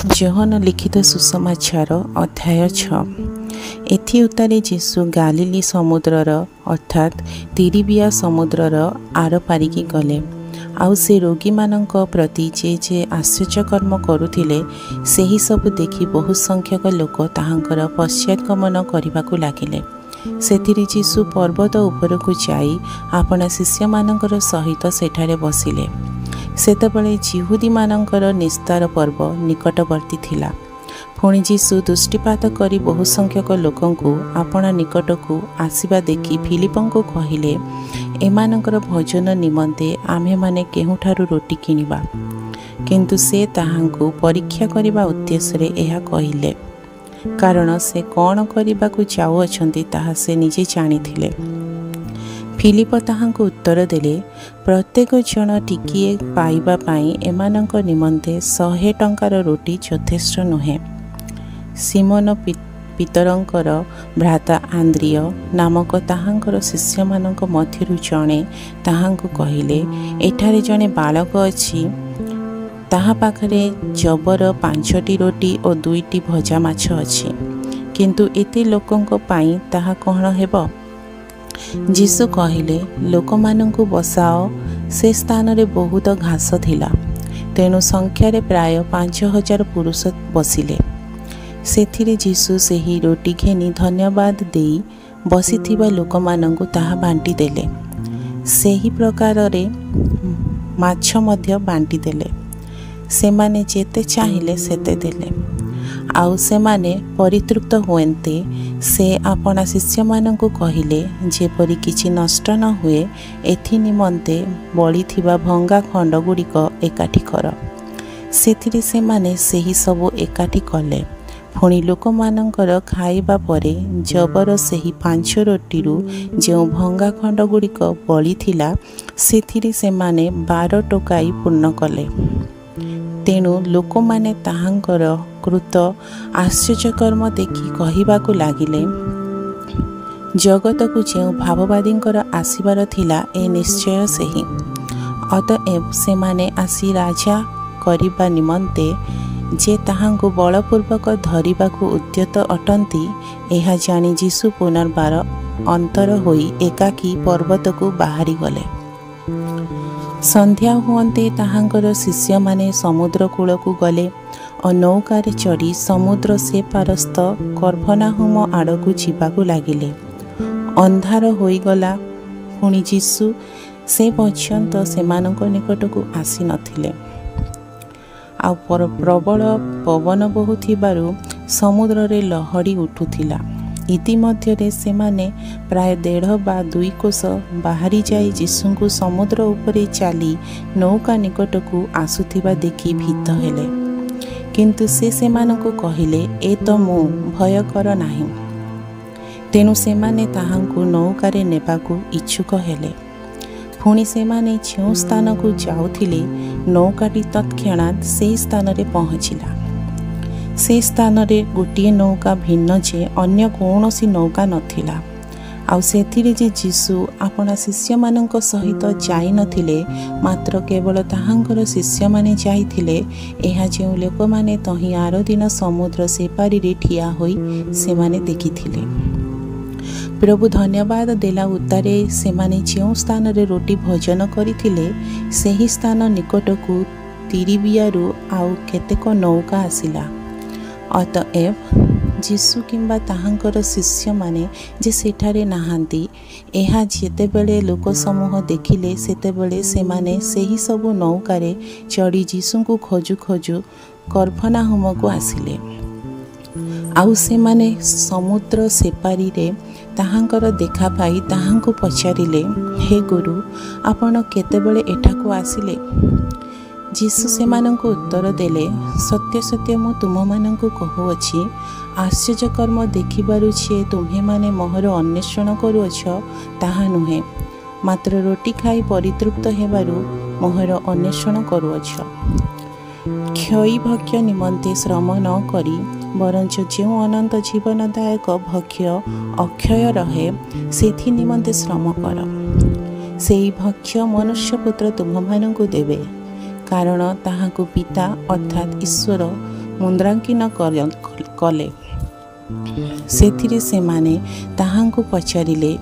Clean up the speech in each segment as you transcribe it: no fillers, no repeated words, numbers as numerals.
ଯୋହନ ଲିଖିତ ସୁସମାଚାର ଅଧ୍ୟାୟ 6। ଏଥି ଉତ୍ତାରେ ଯୀଶୁ ଗାଲିଲି ସମୁଦ୍ରର ଅର୍ଥାତ୍ ତିରିବିଆ ସମୁଦ୍ରର ଆର ପାରିକି ଗଲେ। ଆଉ ସେ ରୋଗୀମାନଙ୍କ ପ୍ରତି ଯେ ଆଶ୍ଚର୍ଯ୍ୟକର୍ମ କରୁଥିଲେ, ସେହି ସବୁ ଦେଖି ବହୁ ସଂଖ୍ୟକ ଲୋକ ତାହାଙ୍କର ପଶ୍ଚାତଗମନ କରିବାକୁ ଲାଗିଲେ। ସେଥିରେ ଯୀଶୁ ପର୍ବତ ଉପରକୁ ଯାଇ ଆପଣା ଶିଷ୍ୟମାନଙ୍କର ସହିତ ସେଠାରେ ବସିଲେ। ସେତେବେଳେ ଯିହୁଦୀମାନଙ୍କର ନିସ୍ତାର ପର୍ବ ନିକଟବର୍ତ୍ତୀ ଥିଲା। ପୁଣି ଯୀଶୁ ଦୃଷ୍ଟିପାତ କରି ବହୁ ସଂଖ୍ୟକ ଲୋକଙ୍କୁ ଆପଣା ନିକଟକୁ ଆସିବା ଦେଖି ଫିଲିପଙ୍କୁ କହିଲେ, ଏମାନଙ୍କର ଭୋଜନ ନିମନ୍ତେ ଆମ୍ଭେମାନେ କେଉଁଠାରୁ ରୋଟି କିଣିବା? କିନ୍ତୁ ସେ ତାହାଙ୍କୁ ପରୀକ୍ଷା କରିବା ଉଦ୍ଦେଶ୍ୟରେ ଏହା କହିଲେ, କାରଣ ସେ କ'ଣ କରିବାକୁ ଯାଉଅଛନ୍ତି ତାହା ସେ ନିଜେ ଜାଣିଥିଲେ। ଫିଲିପ ତାହାଙ୍କୁ ଉତ୍ତର ଦେଲେ, ପ୍ରତ୍ୟେକ ଜଣ ଟିକିଏ ପାଇବା ପାଇଁ ଏମାନଙ୍କ ନିମନ୍ତେ 100 ଟଙ୍କାର ରୋଟି ଯଥେଷ୍ଟ ନୁହେଁ। ସିମୋନ ପିତରଙ୍କର ଭ୍ରାତା ଆନ୍ଦ୍ରିୟ ନାମକ ତାହାଙ୍କର ଶିଷ୍ୟମାନଙ୍କ ମଧ୍ୟରୁ ଜଣେ ତାହାଙ୍କୁ କହିଲେ, ଏଠାରେ ଜଣେ ବାଳକ ଅଛି, ତାହା ପାଖରେ ଜବର 5ଟି ରୋଟି ଓ 2ଟି ଭଜା ମାଛ ଅଛି, କିନ୍ତୁ ଏତେ ଲୋକଙ୍କ ପାଇଁ ତାହା କ'ଣ ହେବ? ଯୀଶୁ କହିଲେ, ଲୋକମାନଙ୍କୁ ବସାଅ। ସେ ସ୍ଥାନରେ ବହୁତ ଘାସ ଥିଲା, ତେଣୁ ସଂଖ୍ୟାରେ ପ୍ରାୟ 5000 ପୁରୁଷ ବସିଲେ। ସେଥିରେ ଯୀଶୁ ସେହି ରୋଟି ଘେନି ଧନ୍ୟବାଦ ଦେଇ ବସିଥିବା ଲୋକମାନଙ୍କୁ ତାହା ବାଣ୍ଟି ଦେଲେ। ସେହି ପ୍ରକାରରେ ମାଛ ମଧ୍ୟ ବାଣ୍ଟି ଦେଲେ। ସେମାନେ ଯେତେ ଚାହିଁଲେ ସେତେ ଦେଲେ। ଆଉ ସେମାନେ ପରିତୃପ୍ତ ହୁଅନ୍ତେ ସେ ଆପଣା ଶିଷ୍ୟମାନଙ୍କୁ କହିଲେ, ଯେପରି କିଛି ନଷ୍ଟ ନ ହୁଏ, ଏଥି ନିମନ୍ତେ ବଳିଥିବା ଭଙ୍ଗା ଖଣ୍ଡଗୁଡ଼ିକ ଏକାଠି କର। ସେଥିରେ ସେମାନେ ସେହି ସବୁ ଏକାଠି କଲେ। ପୁଣି ଲୋକମାନଙ୍କର ଖାଇବା ପରେ ଜବର ସେହି 5 ରୋଟିରୁ ଯେଉଁ ଭଙ୍ଗା ଖଣ୍ଡଗୁଡ଼ିକ ବଳିଥିଲା, ସେଥିରେ ସେମାନେ 12 ଟୋକାଇ ପୂର୍ଣ୍ଣ କଲେ। ତେଣୁ ଲୋକମାନେ ତାହାଙ୍କର କୃତ ଆଶ୍ଚର୍ଯ୍ୟକର୍ମ ଦେଖି କହିବାକୁ ଲାଗିଲେ, ଜଗତକୁ ଯେଉଁ ଭାବବାଦୀଙ୍କର ଆସିବାର ଥିଲା, ଏ ନିଶ୍ଚୟ ସେହି। ଅତଏବ ସେମାନେ ଆସି ରାଜା କରିବା ନିମନ୍ତେ ଯେ ତାହାଙ୍କୁ ବଳପୂର୍ବକ ଧରିବାକୁ ଉଦ୍ୟତ ଅଟନ୍ତି, ଏହା ଜାଣି ଯୀଶୁ ପୁନର୍ବାର ଅନ୍ତର ହୋଇ ଏକାକୀ ପର୍ବତକୁ ବାହାରିଗଲେ। ସନ୍ଧ୍ୟା ହୁଅନ୍ତେ ତାହାଙ୍କର ଶିଷ୍ୟମାନେ ସମୁଦ୍ର କୂଳକୁ ଗଲେ ଓ ନୌକାରେ ଚଢ଼ି ସମୁଦ୍ର ସେ ପାରସ୍ଥ କଫରନାହୁମ ଆଡ଼କୁ ଯିବାକୁ ଲାଗିଲେ। ଅନ୍ଧାର ହୋଇଗଲା, ପୁଣି ଯୀଶୁ ସେ ପର୍ଯ୍ୟନ୍ତ ସେମାନଙ୍କ ନିକଟକୁ ଆସିନଥିଲେ। ଆଉ ପ୍ରବଳ ପବନ ବହୁଥିବାରୁ ସମୁଦ୍ରରେ ଲହଡ଼ି ଉଠୁଥିଲା। ଇତିମଧ୍ୟରେ ସେମାନେ ପ୍ରାୟ 1.5 ବା 2 କୋଶ ବାହାରି ଯାଇ ଯୀଶୁଙ୍କୁ ସମୁଦ୍ର ଉପରେ ଚାଲି ନୌକା ନିକଟକୁ ଆସୁଥିବା ଦେଖି ଭୀତ ହେଲେ। କିନ୍ତୁ ସେ ସେମାନଙ୍କୁ କହିଲେ, ଏ ତ ମୁଁ, ଭୟ କର ନାହିଁ। ତେଣୁ ସେମାନେ ତାହାଙ୍କୁ ନୌକାରେ ନେବାକୁ ଇଚ୍ଛୁକ ହେଲେ। ପୁଣି ସେମାନେ ଯେଉଁ ସ୍ଥାନକୁ ଯାଉଥିଲେ, ନୌକାଟି ତତ୍କ୍ଷଣାତ୍ ସେହି ସ୍ଥାନରେ ପହଞ୍ଚିଲା। ସେ ସ୍ଥାନରେ ଗୋଟିଏ ନୌକା ଭିନ୍ନ ଯେ ଅନ୍ୟ କୌଣସି ନୌକା ନଥିଲା। ଆଉ ସେଥିରେ ଯେ ଯୀଶୁ ଆପଣା ଶିଷ୍ୟମାନଙ୍କ ସହିତ ଯାଇନଥିଲେ, ମାତ୍ର କେବଳ ତାହାଙ୍କର ଶିଷ୍ୟମାନେ ଯାଇଥିଲେ, ଏହା ଯେଉଁ ଲୋକମାନେ ତହିଁ ଆରଦିନ ସମୁଦ୍ର ସେପାରିରେ ଠିଆ ହୋଇ ସେମାନେ ଦେଖିଥିଲେ। ପ୍ରଭୁ ଧନ୍ୟବାଦ ଦେଲା ଉତ୍ତାରେ ସେମାନେ ଯେଉଁ ସ୍ଥାନରେ ରୋଟି ଭୋଜନ କରିଥିଲେ, ସେହି ସ୍ଥାନ ନିକଟକୁ ତିରିବିଆରୁ ଆଉ କେତେକ ନୌକା ଆସିଲା। ଅତଏବ ଯୀଶୁ କିମ୍ବା ତାହାଙ୍କର ଶିଷ୍ୟମାନେ ଯେ ସେଠାରେ ନାହାନ୍ତି, ଏହା ଯେତେବେଳେ ଲୋକସମୂହ ଦେଖିଲେ, ସେତେବେଳେ ସେମାନେ ସେହି ସବୁ ନୌକାରେ ଚଢ଼ି ଯୀଶୁଙ୍କୁ ଖୋଜୁ ଖୋଜୁ କଫରନାହୁମକୁ ଆସିଲେ। ଆଉ ସେମାନେ ସମୁଦ୍ର ସେପାରିରେ ତାହାଙ୍କର ଦେଖା ପାଇ ତାହାଙ୍କୁ ପଚାରିଲେ, ହେ ଗୁରୁ, ଆପଣ କେତେବେଳେ ଏଠାକୁ ଆସିଲେ? ଯୀଶୁ ସେମାନଙ୍କୁ ଉତ୍ତର ଦେଲେ, ସତ୍ୟ ସତ୍ୟ ମୁଁ ତୁମମାନଙ୍କୁ କହୁଅଛି, ଆଶ୍ଚର୍ଯ୍ୟକର୍ମ ଦେଖିବାରୁ ଯେ ତୁମ୍ଭେମାନେ ମୋହର ଅନ୍ୱେଷଣ କରୁଅଛ, ତାହା ନୁହେଁ, ମାତ୍ର ରୋଟି ଖାଇ ପରିତୃପ୍ତ ହେବାରୁ ମୋହର ଅନ୍ୱେଷଣ କରୁଅଛ। କ୍ଷୟୀ ଭକ୍ଷ୍ୟ ନିମନ୍ତେ ଶ୍ରମ ନ କରି ବରଞ୍ଚ ଯେଉଁ ଅନନ୍ତ ଜୀବନଦାୟକ ଭକ୍ଷ୍ୟ ଅକ୍ଷୟ ରହେ, ସେଥି ନିମନ୍ତେ ଶ୍ରମ କର। ସେହି ଭକ୍ଷ୍ୟ ମନୁଷ୍ୟପୁତ୍ର ତୁମମାନଙ୍କୁ ଦେବେ, କାରଣ ତାହାକୁ ପିତା ଅର୍ଥାତ୍ ଈଶ୍ୱର ମୁଦ୍ରାଙ୍କନ କଲେ। ସେଥିରେ ସେମାନେ ତାହାଙ୍କୁ ପଚାରିଲେ,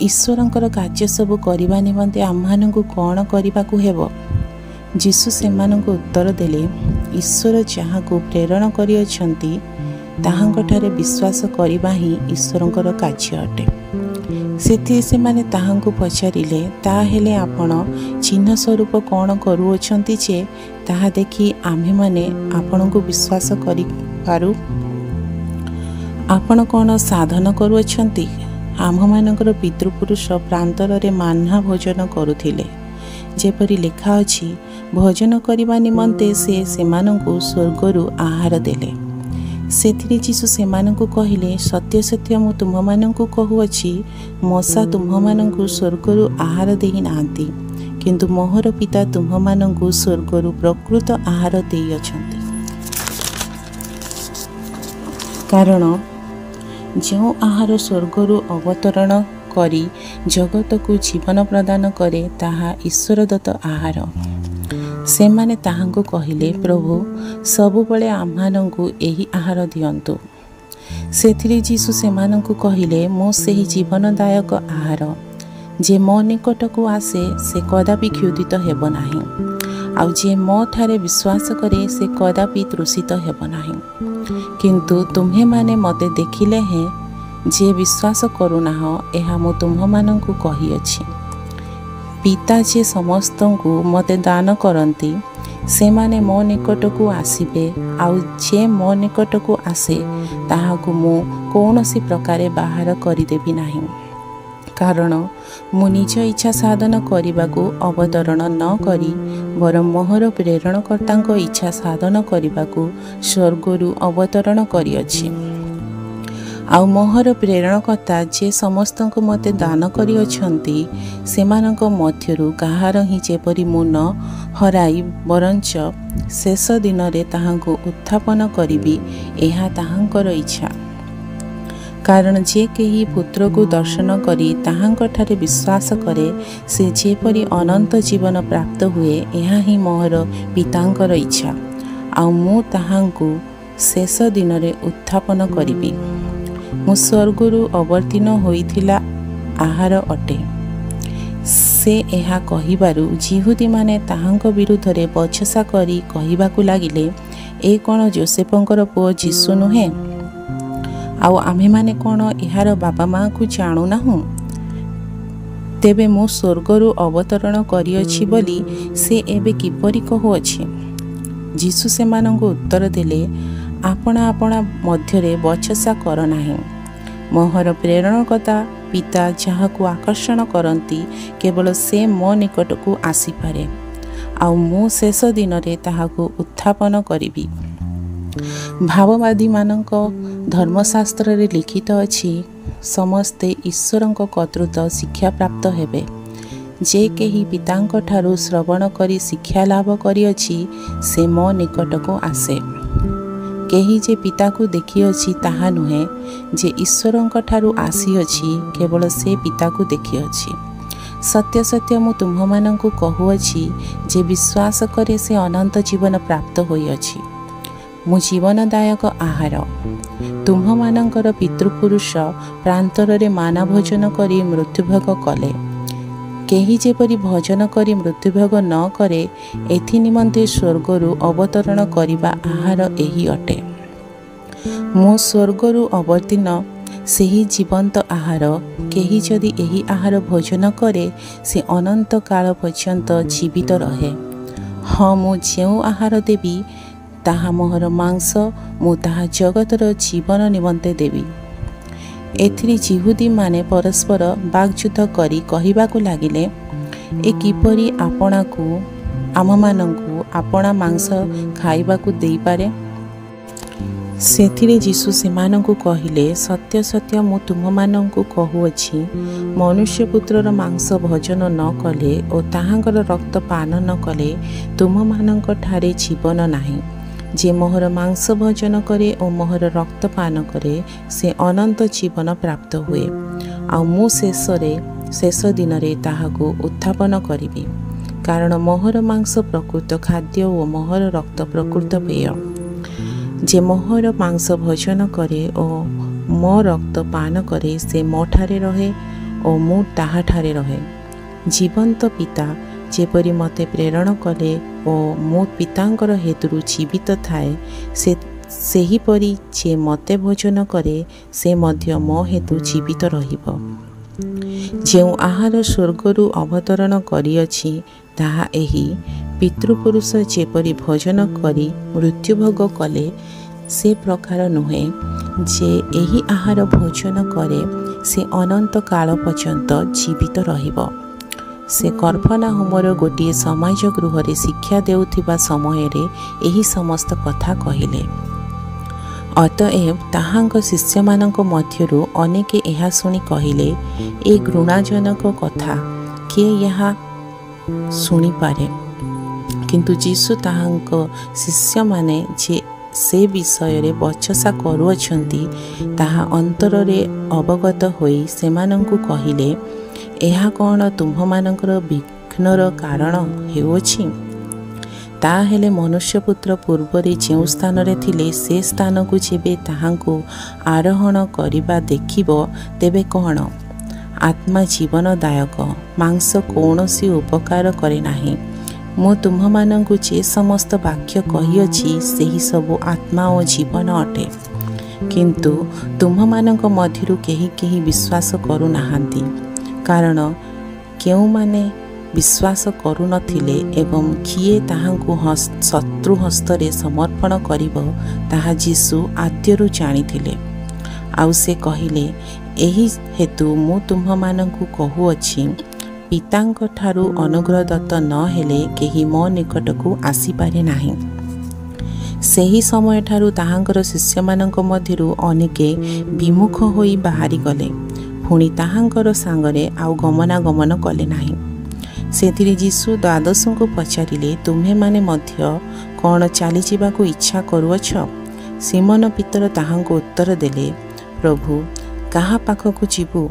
ଈଶ୍ୱରଙ୍କର କାର୍ଯ୍ୟ ସବୁ କରିବା ନିମନ୍ତେ ଆମମାନଙ୍କୁ କ'ଣ କରିବାକୁ ହେବ? ଯୀଶୁ ସେମାନଙ୍କୁ ଉତ୍ତର ଦେଲେ, ଈଶ୍ୱର ଯାହାକୁ ପ୍ରେରଣ କରିଅଛନ୍ତି ତାହାଙ୍କଠାରେ ବିଶ୍ୱାସ କରିବା ହିଁ ଈଶ୍ୱରଙ୍କର କାର୍ଯ୍ୟ ଅଟେ। ସେଥିରେ ସେମାନେ ତାହାଙ୍କୁ ପଚାରିଲେ, ତାହେଲେ ଆପଣ ଚିହ୍ନ ସ୍ୱରୂପ କ'ଣ କରୁଅଛନ୍ତି ଯେ ତାହା ଦେଖି ଆମ୍ଭେମାନେ ଆପଣଙ୍କୁ ବିଶ୍ୱାସ କରିପାରୁ? ଆପଣ କ'ଣ ସାଧନ କରୁଅଛନ୍ତି? ଆମ୍ଭମାନଙ୍କର ପିତୃପୁରୁଷ ପ୍ରାନ୍ତରରେ ମାନ୍ନା ଭୋଜନ କରୁଥିଲେ, ଯେପରି ଲେଖା ଅଛି, ଭୋଜନ କରିବା ନିମନ୍ତେ ସେ ସେମାନଙ୍କୁ ସ୍ୱର୍ଗରୁ ଆହାର ଦେଲେ। ସେଥିରେ ଯୀଶୁ ସେମାନଙ୍କୁ କହିଲେ, ସତ୍ୟ ସତ୍ୟ ମୁଁ ତୁମମାନଙ୍କୁ କହୁଅଛି, ମଶା ତୁମ୍ଭମାନଙ୍କୁ ସ୍ୱର୍ଗରୁ ଆହାର ଦେଇନାହାନ୍ତି, କିନ୍ତୁ ମୋହର ପିତା ତୁମ୍ଭମାନଙ୍କୁ ସ୍ୱର୍ଗରୁ ପ୍ରକୃତ ଆହାର ଦେଇଅଛନ୍ତି। କାରଣ ଯେଉଁ ଆହାର ସ୍ୱର୍ଗରୁ ଅବତରଣ କରି ଜଗତକୁ ଜୀବନ ପ୍ରଦାନ କରେ ତାହା ଈଶ୍ୱରଦତ୍ତ ଆହାର। ସେମାନେ ତାହାଙ୍କୁ କହିଲେ, ପ୍ରଭୁ, ସବୁବେଳେ ଆମ୍ଭମାନଙ୍କୁ ଏହି ଆହାର ଦିଅନ୍ତୁ। ସେଥିରେ ଯୀଶୁ ସେମାନଙ୍କୁ କହିଲେ, ମୁଁ ସେହି ଜୀବନଦାୟକ ଆହାର। ଯେ ମୋ ନିକଟକୁ ଆସେ ସେ କଦାପି କ୍ଷୁଧିତ ହେବ ନାହିଁ, ଆଉ ଯେ ମୋ ଠାରେ ବିଶ୍ୱାସ କରେ ସେ କଦାପି ତୃଷିତ ହେବ ନାହିଁ। କିନ୍ତୁ ତୁମ୍ଭେମାନେ ମୋତେ ଦେଖିଲେ ହେଁ ଯେ ବିଶ୍ୱାସ କରୁନାହଁ, ଏହା ମୁଁ ତୁମ୍ଭମାନଙ୍କୁ କହିଅଛି। ପିତା ଯେ ସମସ୍ତଙ୍କୁ ମୋତେ ଦାନ କରନ୍ତି ସେମାନେ ମୋ ନିକଟକୁ ଆସିବେ, ଆଉ ଯେ ମୋ ନିକଟକୁ ଆସେ ତାହାକୁ ମୁଁ କୌଣସି ପ୍ରକାରେ ବାହାର କରିଦେବି ନାହିଁ। କାରଣ ମୁଁ ନିଜ ଇଚ୍ଛା ସାଧନ କରିବାକୁ ଅବତରଣ ନ କରି ବରଂ ମୋହର ପ୍ରେରଣକର୍ତ୍ତାଙ୍କ ଇଚ୍ଛା ସାଧନ କରିବାକୁ ସ୍ୱର୍ଗରୁ ଅବତରଣ କରିଅଛି। ଆଉ ମୋହର ପ୍ରେରଣକର୍ତ୍ତା ଯେ ସମସ୍ତଙ୍କୁ ମୋତେ ଦାନ କରିଅଛନ୍ତି ସେମାନଙ୍କ ମଧ୍ୟରୁ କାହାର ହିଁ ଯେପରି ମୁଁ ନ ହରାଇ ବରଞ୍ଚ ଶେଷ ଦିନରେ ତାହାଙ୍କୁ ଉତ୍ଥାପନ କରିବି, ଏହା ତାହାଙ୍କର ଇଚ୍ଛା। କାରଣ ଯେ କେହି ପୁତ୍ରକୁ ଦର୍ଶନ କରି ତାହାଙ୍କଠାରେ ବିଶ୍ୱାସ କରେ ସେ ଯେପରି ଅନନ୍ତ ଜୀବନ ପ୍ରାପ୍ତ ହୁଏ, ଏହା ହିଁ ମୋହର ପିତାଙ୍କର ଇଚ୍ଛା। ଆଉ ମୁଁ ତାହାଙ୍କୁ ଶେଷ ଦିନରେ ଉତ୍ଥାପନ କରିବି। ମୁଁ ସ୍ୱର୍ଗରୁ ଅବତୀର୍ଣ୍ଣ ହୋଇଥିଲା ଆହାର ଅଟେ। ସେ ଏହା କହିବାରୁ ଯିହୁଦୀମାନେ ତାହାଙ୍କ ବିରୁଦ୍ଧରେ ବଚସା କରି କହିବାକୁ ଲାଗିଲେ, ଏ କ'ଣ ଯୋସେଫଙ୍କର ପୁଅ ଯୀଶୁ ନୁହେଁ? ଆଉ ଆମ୍ଭେମାନେ କ'ଣ ଏହାର ବାପା ମାଆଙ୍କୁ ଜାଣୁନାହୁଁ? ତେବେ ମୁଁ ସ୍ୱର୍ଗରୁ ଅବତରଣ କରିଅଛି ବୋଲି ସେ ଏବେ କିପରି କହୁଅଛି? ଯୀଶୁ ସେମାନଙ୍କୁ ଉତ୍ତର ଦେଲେ, ଆପଣା ଆପଣା ମଧ୍ୟରେ ବଚସା କର ନାହିଁ। ମୋହର ପ୍ରେରଣକର୍ତ୍ତା ପିତା ଯାହାକୁ ଆକର୍ଷଣ କରନ୍ତି କେବଳ ସେ ମୋ ନିକଟକୁ ଆସିପାରେ, ଆଉ ମୁଁ ଶେଷ ଦିନରେ ତାହାକୁ ଉତ୍ଥାପନ କରିବି। ଭାବବାଦୀମାନଙ୍କ ଧର୍ମଶାସ୍ତ୍ରରେ ଲିଖିତ ଅଛି, ସମସ୍ତେ ଈଶ୍ୱରଙ୍କ କର୍ତ୍ତୃତ୍ୱ ଶିକ୍ଷାପ୍ରାପ୍ତ ହେବେ। ଯେ କେହି ପିତାଙ୍କ ଠାରୁ ଶ୍ରବଣ କରି ଶିକ୍ଷା ଲାଭ କରିଅଛି ସେ ମୋ ନିକଟକୁ ଆସେ। କେହି ଯେ ପିତାକୁ ଦେଖିଅଛି ତାହା ନୁହେଁ, ଯେ ଈଶ୍ୱରଙ୍କ ଠାରୁ ଆସିଅଛି କେବଳ ସେ ପିତାକୁ ଦେଖିଅଛି। ସତ୍ୟ ସତ୍ୟ ମୁଁ ତୁମ୍ଭମାନଙ୍କୁ କହୁଅଛି, ଯେ ବିଶ୍ୱାସ କରେ ସେ ଅନନ୍ତ ଜୀବନ ପ୍ରାପ୍ତ ହୋଇଅଛି। ମୁଁ ଜୀବନଦାୟକ ଆହାର। ତୁମ୍ଭମାନଙ୍କର ପିତୃପୁରୁଷ ପ୍ରାନ୍ତରରେ ମାନା ଭୋଜନ କରି ମୃତ୍ୟୁଭୋଗ କଲେ। କେହି ଯେପରି ଭୋଜନ କରି ମୃତ୍ୟୁଭୋଗ ନ କରେ, ଏଥି ନିମନ୍ତେ ସ୍ୱର୍ଗରୁ ଅବତରଣ କରିବା ଆହାର ଏହି ଅଟେ। ମୁଁ ସ୍ୱର୍ଗରୁ ଅବତୀର୍ଣ୍ଣ ସେହି ଜୀବନ୍ତ ଆହାର। କେହି ଯଦି ଏହି ଆହାର ଭୋଜନ କରେ ସେ ଅନନ୍ତ କାଳ ପର୍ଯ୍ୟନ୍ତ ଜୀବିତ ରହେ। ହଁ, ମୁଁ ଯେଉଁ ଆହାର ଦେବି ତାହା ମୋହର ମାଂସ, ମୁଁ ତାହା ଜଗତର ଜୀବନ ନିମନ୍ତେ ଦେବି। ଏଥିରେ ଯିହୁଦୀମାନେ ପରସ୍ପର ବାକ୍ଯୁଦ୍ଧ କରି କହିବାକୁ ଲାଗିଲେ, ଏ କିପରି ଆମମାନଙ୍କୁ ଆପଣା ମାଂସ ଖାଇବାକୁ ଦେଇପାରେ? ସେଥିରେ ଯୀଶୁ ସେମାନଙ୍କୁ କହିଲେ, ସତ୍ୟ ସତ୍ୟ ମୁଁ ତୁମମାନଙ୍କୁ କହୁଅଛି, ମନୁଷ୍ୟପୁତ୍ରର ମାଂସ ଭୋଜନ ନ କଲେ ଓ ତାହାଙ୍କର ରକ୍ତ ପାନ ନ କଲେ ତୁମମାନଙ୍କ ଠାରେ ଜୀବନ ନାହିଁ। ଯେ ମୋହର ମାଂସ ଭୋଜନ କରେ ଓ ମୋହର ରକ୍ତ ପାନ କରେ ସେ ଅନନ୍ତ ଜୀବନ ପ୍ରାପ୍ତ ହୁଏ, ଆଉ ମୁଁ ଶେଷ ଦିନରେ ତାହାକୁ ଉତ୍ଥାପନ କରିବି। କାରଣ ମୋହର ମାଂସ ପ୍ରକୃତ ଖାଦ୍ୟ ଓ ମୋହର ରକ୍ତ ପ୍ରକୃତ ପେୟ। जे मोहर मांस भोजन करे और मो रक्त पान करे से मोठारे रहे और मु ताहाठारे रहे। जीवंत पिता जेपरि मते प्रेरण कले और मो पितांकर हेतुरु जीवित थाए सेहीपरि जे मते भोजन करे से मध्य मो हेतु जीवित रहिब। जेउ आहार स्वर्गरु अवतरण करिअछि ताहा एही पितृपुरुष जेपरि भोजन करी मृत्युभोग कले से प्रकार नुहे जे एही आहार भोजन करे से अनंत काल पर्यंत जीवित रहिब। से कर्फनाहुमर गोटे समाज गृह शिक्षा देउथिबा समयरे एही समस्त कथा कहिले। अतएव ताहांक शिष्यमानंक मध्यरु अनेके एहा सुनी कहिले, ए घृणाजनक कथा किए यहाँ शुणी पारे। किंतु यीशु ताहांक शिष्य माने जे से विषय रे बचसा करुअछंती ताहा अंतररे अवगत होई सेमानंकु कहिले, एहा कौन तुम्भमानंकर विघ्नर कारण हेउछि? ताहेले मनुष्यपुत्र पूर्वरे जेउ स्थान रे थिले से स्थान को जेबे ताहांकु आरोहण करिबा देखिबो तेबे कौन? आत्मा जीवनदायक, मांस कौनसी उपकार करे नाही। मु तुम्भमानंकु जे समस्त वाक्य कहिअछि सेही सबु आत्मा और जीवन अटे। किंतु तुम्भमानंक मध्यरु केही केही विश्वास करू नाहांती। कारण केउ माने विश्वास करू नथिले एवं किए ताहांकु शत्रु हस्तरे समर्पण करिबो ताहा यीशु आद्यरु जानिथिले। आउ से कहिले, एही हेतु मु तुम्भमानंकु कहुअछि, पितांक ठारू अनुग्रह दत्त न हेले केही मो निकटकु आसी पारे नाही। सेही समय ठारू ताहांकर शिष्यमानंक मध्यरु अनेके विमुख होई बाहारी गले, पुणी ताहांकर सांगरे आउ गमनागमन कले नाही। सेथिरे यीशु द्वादशଙ୍କୁ पचारिले, तुम्हे माने मध्य कौन चली जावाकु इच्छा करुअछ? सिमोन पीतर ताहांको उत्तर देले, प्रभु काहा पाखकु जीवु?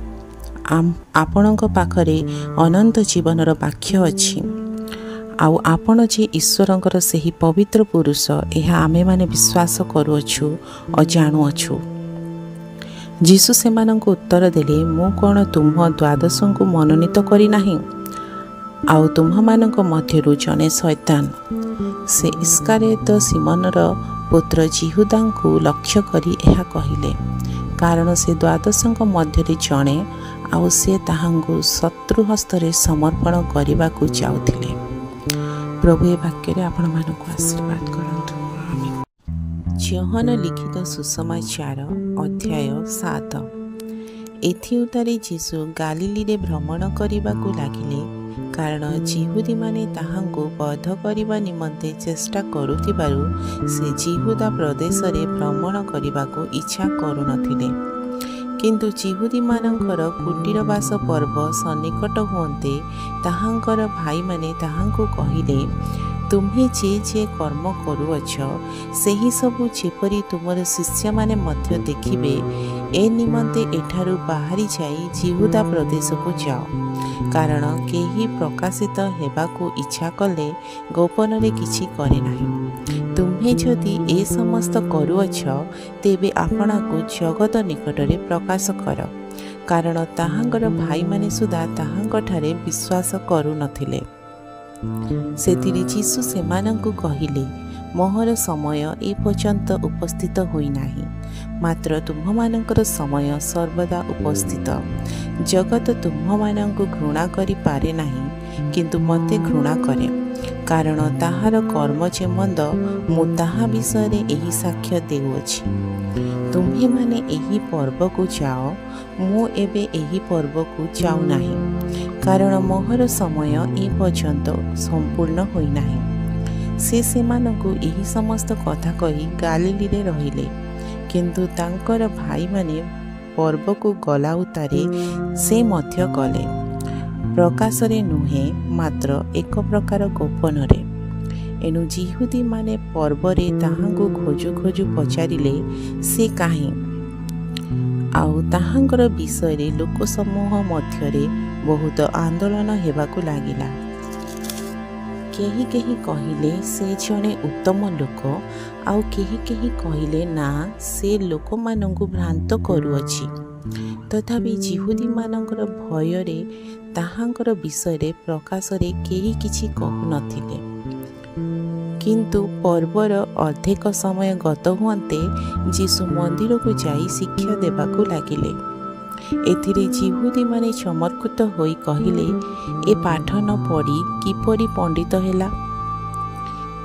आपणक पाखरे अनंत जीवनर वाक्य अछि, आउ आपण जे ईश्वरंकर सेही पवित्र पुरुष एहा आमे माने विश्वास करुअछु और जानुअछु। यीशु सेमानंको उत्तर देले, मु कौन तुम्ह द्वादशଙ୍କୁ मनोनीत करी नाही? आउ तुम्हमानंक मध्यरु जने शैतान, से इस्कारियोत सिमोनर पुत्र जिहुदांकु लक्ष्य करी एहा कहिले, कारण से द्वादशଙ୍କ मध्यरे जणे आउ से ताहांकु शत्रु हस्तरे समर्पण करिबाकु जाउथिले। प्रभु ए वाक्य आपण मानकु आशीर्वाद करंतु। योहन लिखित सुसमाचार अध्याय 7। एथि उतारे यीशु गालिली रे भ्रमण करिबाकु लागिले, कारण जिहुदी माने ताहांकु बध करिबा निमंते चेष्टा करुथिबारु से जिहुदा प्रदेश रे भ्रमण करिबाकु इच्छा करू नथिले। किंतु जिहुदी मानंकर कुटीरवास पर्व सन्निकट हुंते ताहांकर भाई माने ताहांकु कहिले, तुम्हें जे जे कर्म करुअछ सेही सबु जेपरि तुमर शिष्य माने मध्य देखिबे, ए निमंते एठारु बाहरी जाई जिहुदा प्रदेश को जाओ। कारण केही प्रकाशित हेबाकु इच्छा कले गोपन रे किछि करे नाही। तुम्हें जदि ए समस्त करुअछ तेबे आपणाकु जगत निकटरे प्रकाश कर। कारण ताहांकर भाई माने सुधा ताहांकठारे विश्वास करू नथिले। सेथिरे यीशु सेमानंकु कहिले, मोहर समय ए पर्यंत उपस्थित होई नाही, मात्र तुम्भमानंकर समय सर्वदा उपस्थित। जगत तुम्भमानंकु घृणा करि पारे नाही, किंतु मते घृणा करे, कारण ताहार कर्म जे मंद मु ताहा विषय रे एही साक्ष्य देउछि। तुम्हे माने एही पर्व को जाओ, मु एबे एही पर्व को जाऊ नाही, कारण मोहर समय ए पर्यंत संपूर्ण होई नाही। से सेमानंकु एही समस्त कथा कही गालिली रे रहिले, किंतु तांकर भाई माने पर्व को गला उतारे से मध्य गले, प्रकाश रे नुहे मात्र एक प्रकार गोपन रे। एनु जिहुदी माने पर्व रे ताहांकु खोजु खोजु पचारिले, से काहे? आउ ताहांकर विषय रे लोक समूह मध्यरे बहुत आंदोलन हेबाकु लागिला। केही केही कहिले से जणे उत्तम लोक आउ केही केही कहिले ना से लोक मानंकु भ्रांत करूअछि। तथापि जिहुदी मानंकर भयरे ताहांकर विषय प्रकाशरे केही किछि कहु नथिले। किंतु पर्वर अर्धेक समय गत हुअन्ते जीशु मंदिर को जाई शिक्षा देबाकू लागिले। एथिरे जिहुदी माने चमत्कृत होई कहिले, ए पाठ न पढ़ी किपरि पंडित हेला।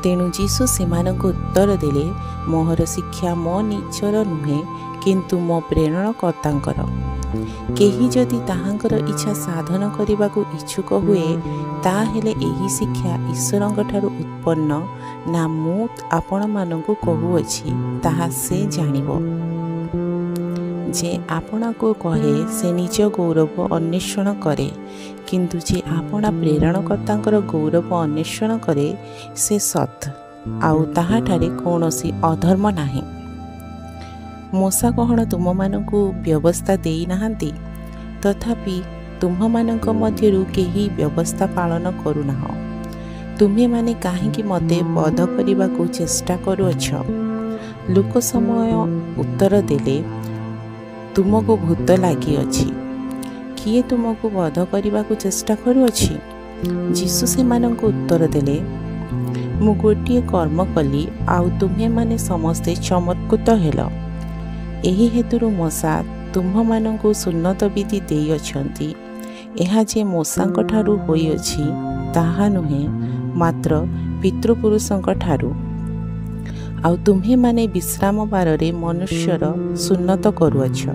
तेणु जीशु सेमानंकु उत्तर देले, मोहर शिक्षा मो निजर नुहे किंतु मो प्रेरणकर्तांकर। केही जदि ताहांकर इच्छा साधन करबाकू इच्छुक हुए ताहेले एही शिक्षा ईश्वरंक ठारू उत्पन्न ना मु आपण मानंकु कहूअछि ताहा से जानिबो। जे आपना को कहे से निज गौरव अन्वेषण करे, किंतु जे आपना प्रेरणकर्तांकर गौरव अन्वेषण करे से सत आउ ताहा ठारे कौनसी अधर्म नाही। मूसा कौन तुम मानंकु व्यवस्था देई नाहांती, तथापि तुम मानंक मध्यरु केही व्यवस्था पालन करुनाह। तुम्हे माने काहेकि मते बध करिबाकू चेष्टा करूअछ। लोक समय उत्तर देले, तुमको भूत लगी अच्छी, किए तुमको बध करने चेष्टा करूअछि। जीशु सेमानंकु उत्तर देले, मु गोटे कर्म कली आउ तुम्हे माने समस्ते चमत्कृत हेल। एही हेतुरु मूसा तुम्ह मानंकु सुन्नत विधि देई अछंती। एहा जे मूसांक ठारू होई अछि ताहा नुहे, मात्र पितृपुरुषंक ठारू। आउ तुम्हे माने विश्राम बारे मनुष्यर सुन्नत करूअछ।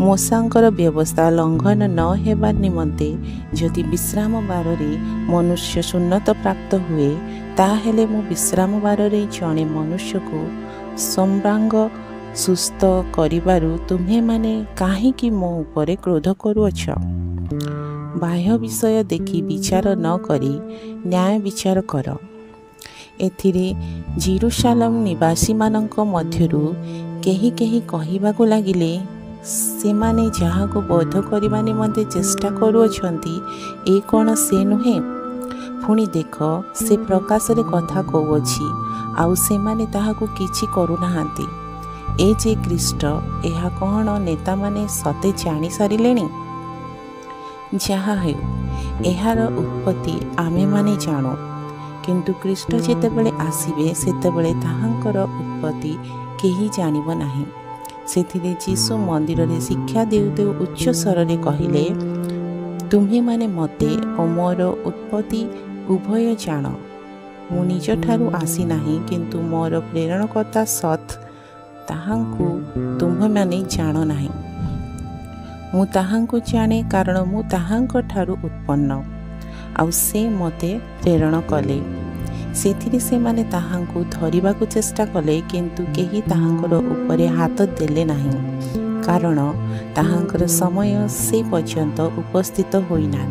मूसांकर व्यवस्था लंघन न हेबार निमंते जदि विश्राम बारे मनुष्य सुन्नत प्राप्त हुए, ताहेले मु विश्राम बारे जणे मनुष्य को सम्रांग सुस्थ करिबारु तुम्हे माने काहेकि मो उपरे क्रोध करूअछ। बाह्य विषय देखि विचार न करी न्याय विचार कर। एथिरे जेरुसालेम निवासी मानंक मध्यरु केही केही कहिबाकू लागिले, सेमाने जहाको बोध करबा निमंते चेष्टा करूअछंती, ए कोन से नुहे। पुणी देख, से प्रकाशरे कथा कहूअछि आउ सेमाने ताहाकू किछि करूनाहांती। ए जे ख्रीष्ट, एहा कोन नेता माने सते जानि सारिलेनी। जहा हेउ, एहार उत्पत्ति आमे माने जानो, किंतु ख्रीष्ट जेतेबेले आसीबे सेतेबेले ताहांकर उत्पत्ति केही जानिब नाही। सेथिरे जीशु मंदिर रे शिक्षा देउ देउ उच्च स्वरे कहिले, तुम्हे माने मते ओ मोर उत्पत्ति उभय जान। मु निज ठारू आसी नाही, किंतु मोर प्रेरणकर्ता सत ताहांकु तुम्हे माने जान नाही। मु ताहांकु जाने, कारण मु ताहांक ठारू उत्पन्न आउ से मते प्रेरण कले। सेथिरे से माने ताहांकु धरिबाकू चेष्टा कले, किंतु केही ताहांकर उपरे हाथ देले नाही, कारण ताहांकर समय से पर्यंत उपस्थित होइना।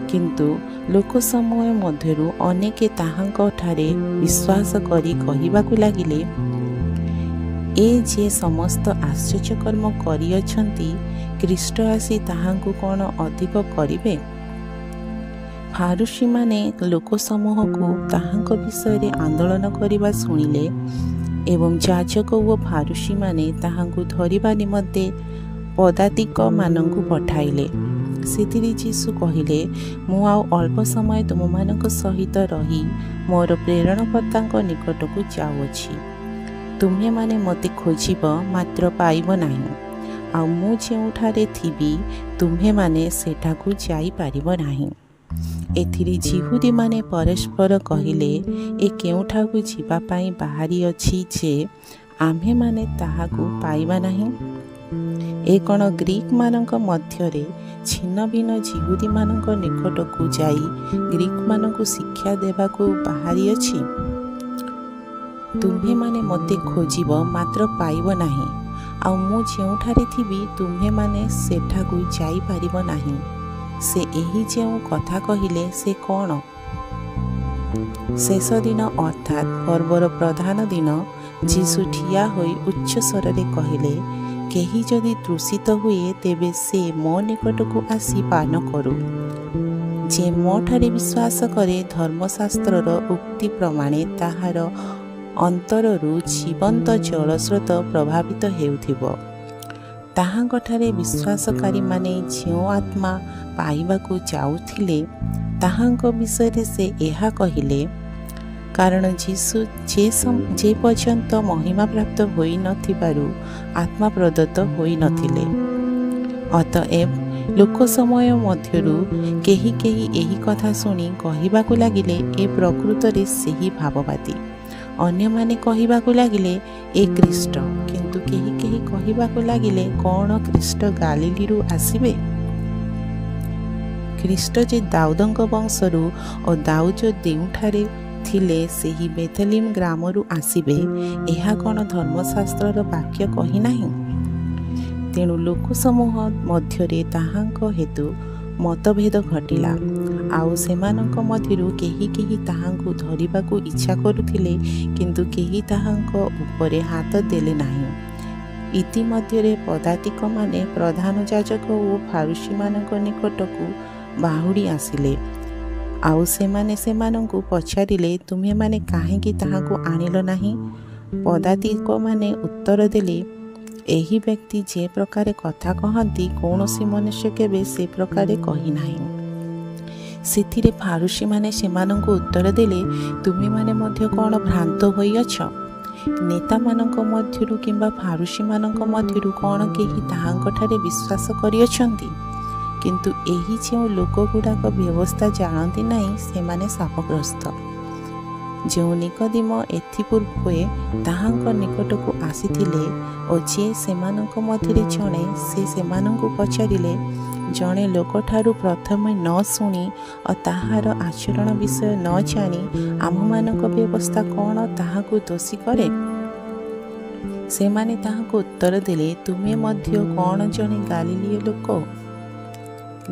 किंतु लोक समय मध्यरु अनेके ताहांक ठारे विश्वास करी कहिबाकू लागिले, ए जे समस्त आश्चर्य कर्म करिअछंती, ख्रीष्ट आसी ताहांकु कोन अधिक करिवे। फारुसी माने लोक समूह को ताहांक विषय आंदोलन करने शुणिले एवं याजक ओ फारुसी माने ताहांकु धरिबा निमंते पदातिक मानंकु पठाइले। सेथिरे जीशु कहिले, मु आउ अल्प समय तुम मानक सहित रही मोर प्रेरणकर्तांक निकटकू जाउछि। तुम्हे माने मते खोजिब मात्र पाइब नाही, आउ मु जेउठारे थिबी तुम्हे माने सेठाकू जाई पारिब नाही। एथिरे जिहुदी माने परस्पर कहिले, ए केउठाकू जीवा पाई बाहरी अछि जे आम्हे माने ताहाकू पाइबा नाही। ए कोन ग्रीक मानक मध्यरे छिन्न भिन्न जिहुदी मानक निकटकू जाई ग्रीक मानकू शिक्षा देबाकू बाहरी अछि। तुम्हे माने मते खोजिब मात्र पाइब नाही, आउ मु जेउठारे थिबी तुम्हे माने सेठाकू जाई पारिब नाही। से एही जेउ कथा कहिले से कौन? शेष दिन अर्थात पर्वर प्रधान दिन जीशु ठिया होई उच्च स्वरे कहिले, केही जदि तृषित हुए तेबे से मो निकटकू आसी पान करू। जे मो ठारे विश्वास करे धर्मशास्त्रर उक्ति प्रमाणे ताहार अंतररू जीवंत जलस्रोत प्रभावित हेउथिबो। ताहांगठारे विश्वासकारी माने जो आत्मा पाइबाकू जाउथिले ताहांग विषय से एहा कहिले, कारण जीशु जे पर्यंत महिमा प्राप्त होई नथिबारु आत्मा प्रदत्त होई नथिले। अतएव लोक समय मध्यरु केही केही एही कथा सुनी कहिबाकू लागिले ए प्रकृतरे सेही भाववादी। अन्य माने कहिबाकू लागिले ए ख्रीष्ट, किंतु केही केही कहिबाकू लागिले कौन ख्रीष्ट गालिलीरु आसिबे? ख्रीष्ट जे दाऊदंक वंशरू और दाऊद जो देउठारे थिले सेही बेथलीम ग्रामरू आसिबे, एहा कौन धर्मशास्त्रर वाक्य कही नाही? तेणु लोक समूह मध्यरे ताहांक हेतु मतभेद घटिला। आउ सेमानंक मध्यरु केही केही ताहांकु धरिबाकू इच्छा करुथिले, किंतु केही ताहांक उपरे हाथ देले नाही। इति मध्यरे पदातिक माने प्रधान याजक ओ फारुसी मानक निकटकू बाहुडी आसिले। आउ सेमाने सेमानंकु पछारिले, तुमे माने काहेकि ताहांकु आनिल नाही? पदातिक माने उत्तर देले, एही व्यक्ति जे प्रकारे कथा कहती कौनसी मनुष्य केबे से प्रकारे कही नाही। सेथिरे फारुसी माने सेमानंकु उत्तर देले, तुमे माने मध्य कौन भ्रांत होइअछ? नेता मानक मध्यरु किंबा फारुसी मानक मध्यरु कौन केही ताहांक ठारे विश्वास करिअछंती? किंतु एही जो लोक गुड़ाक व्यवस्था जानती नहीं सेमाने शापग्रस्त। जो निकोदेम एथिपूर्वे ताहांक निकटकू आसीथिले और जे सेमानंक मध्यरे जणे से सेमानंकु पचारिले, जणे लोक ठारू प्रथमे न शुणी और ताहार आचरण विषय न जानी आममानक व्यवस्था कौन ताहाकू दोषी करे? सेमाने ताहांकु उत्तर देले, तुमे मध्य कौन जणे गालिलीय लोक?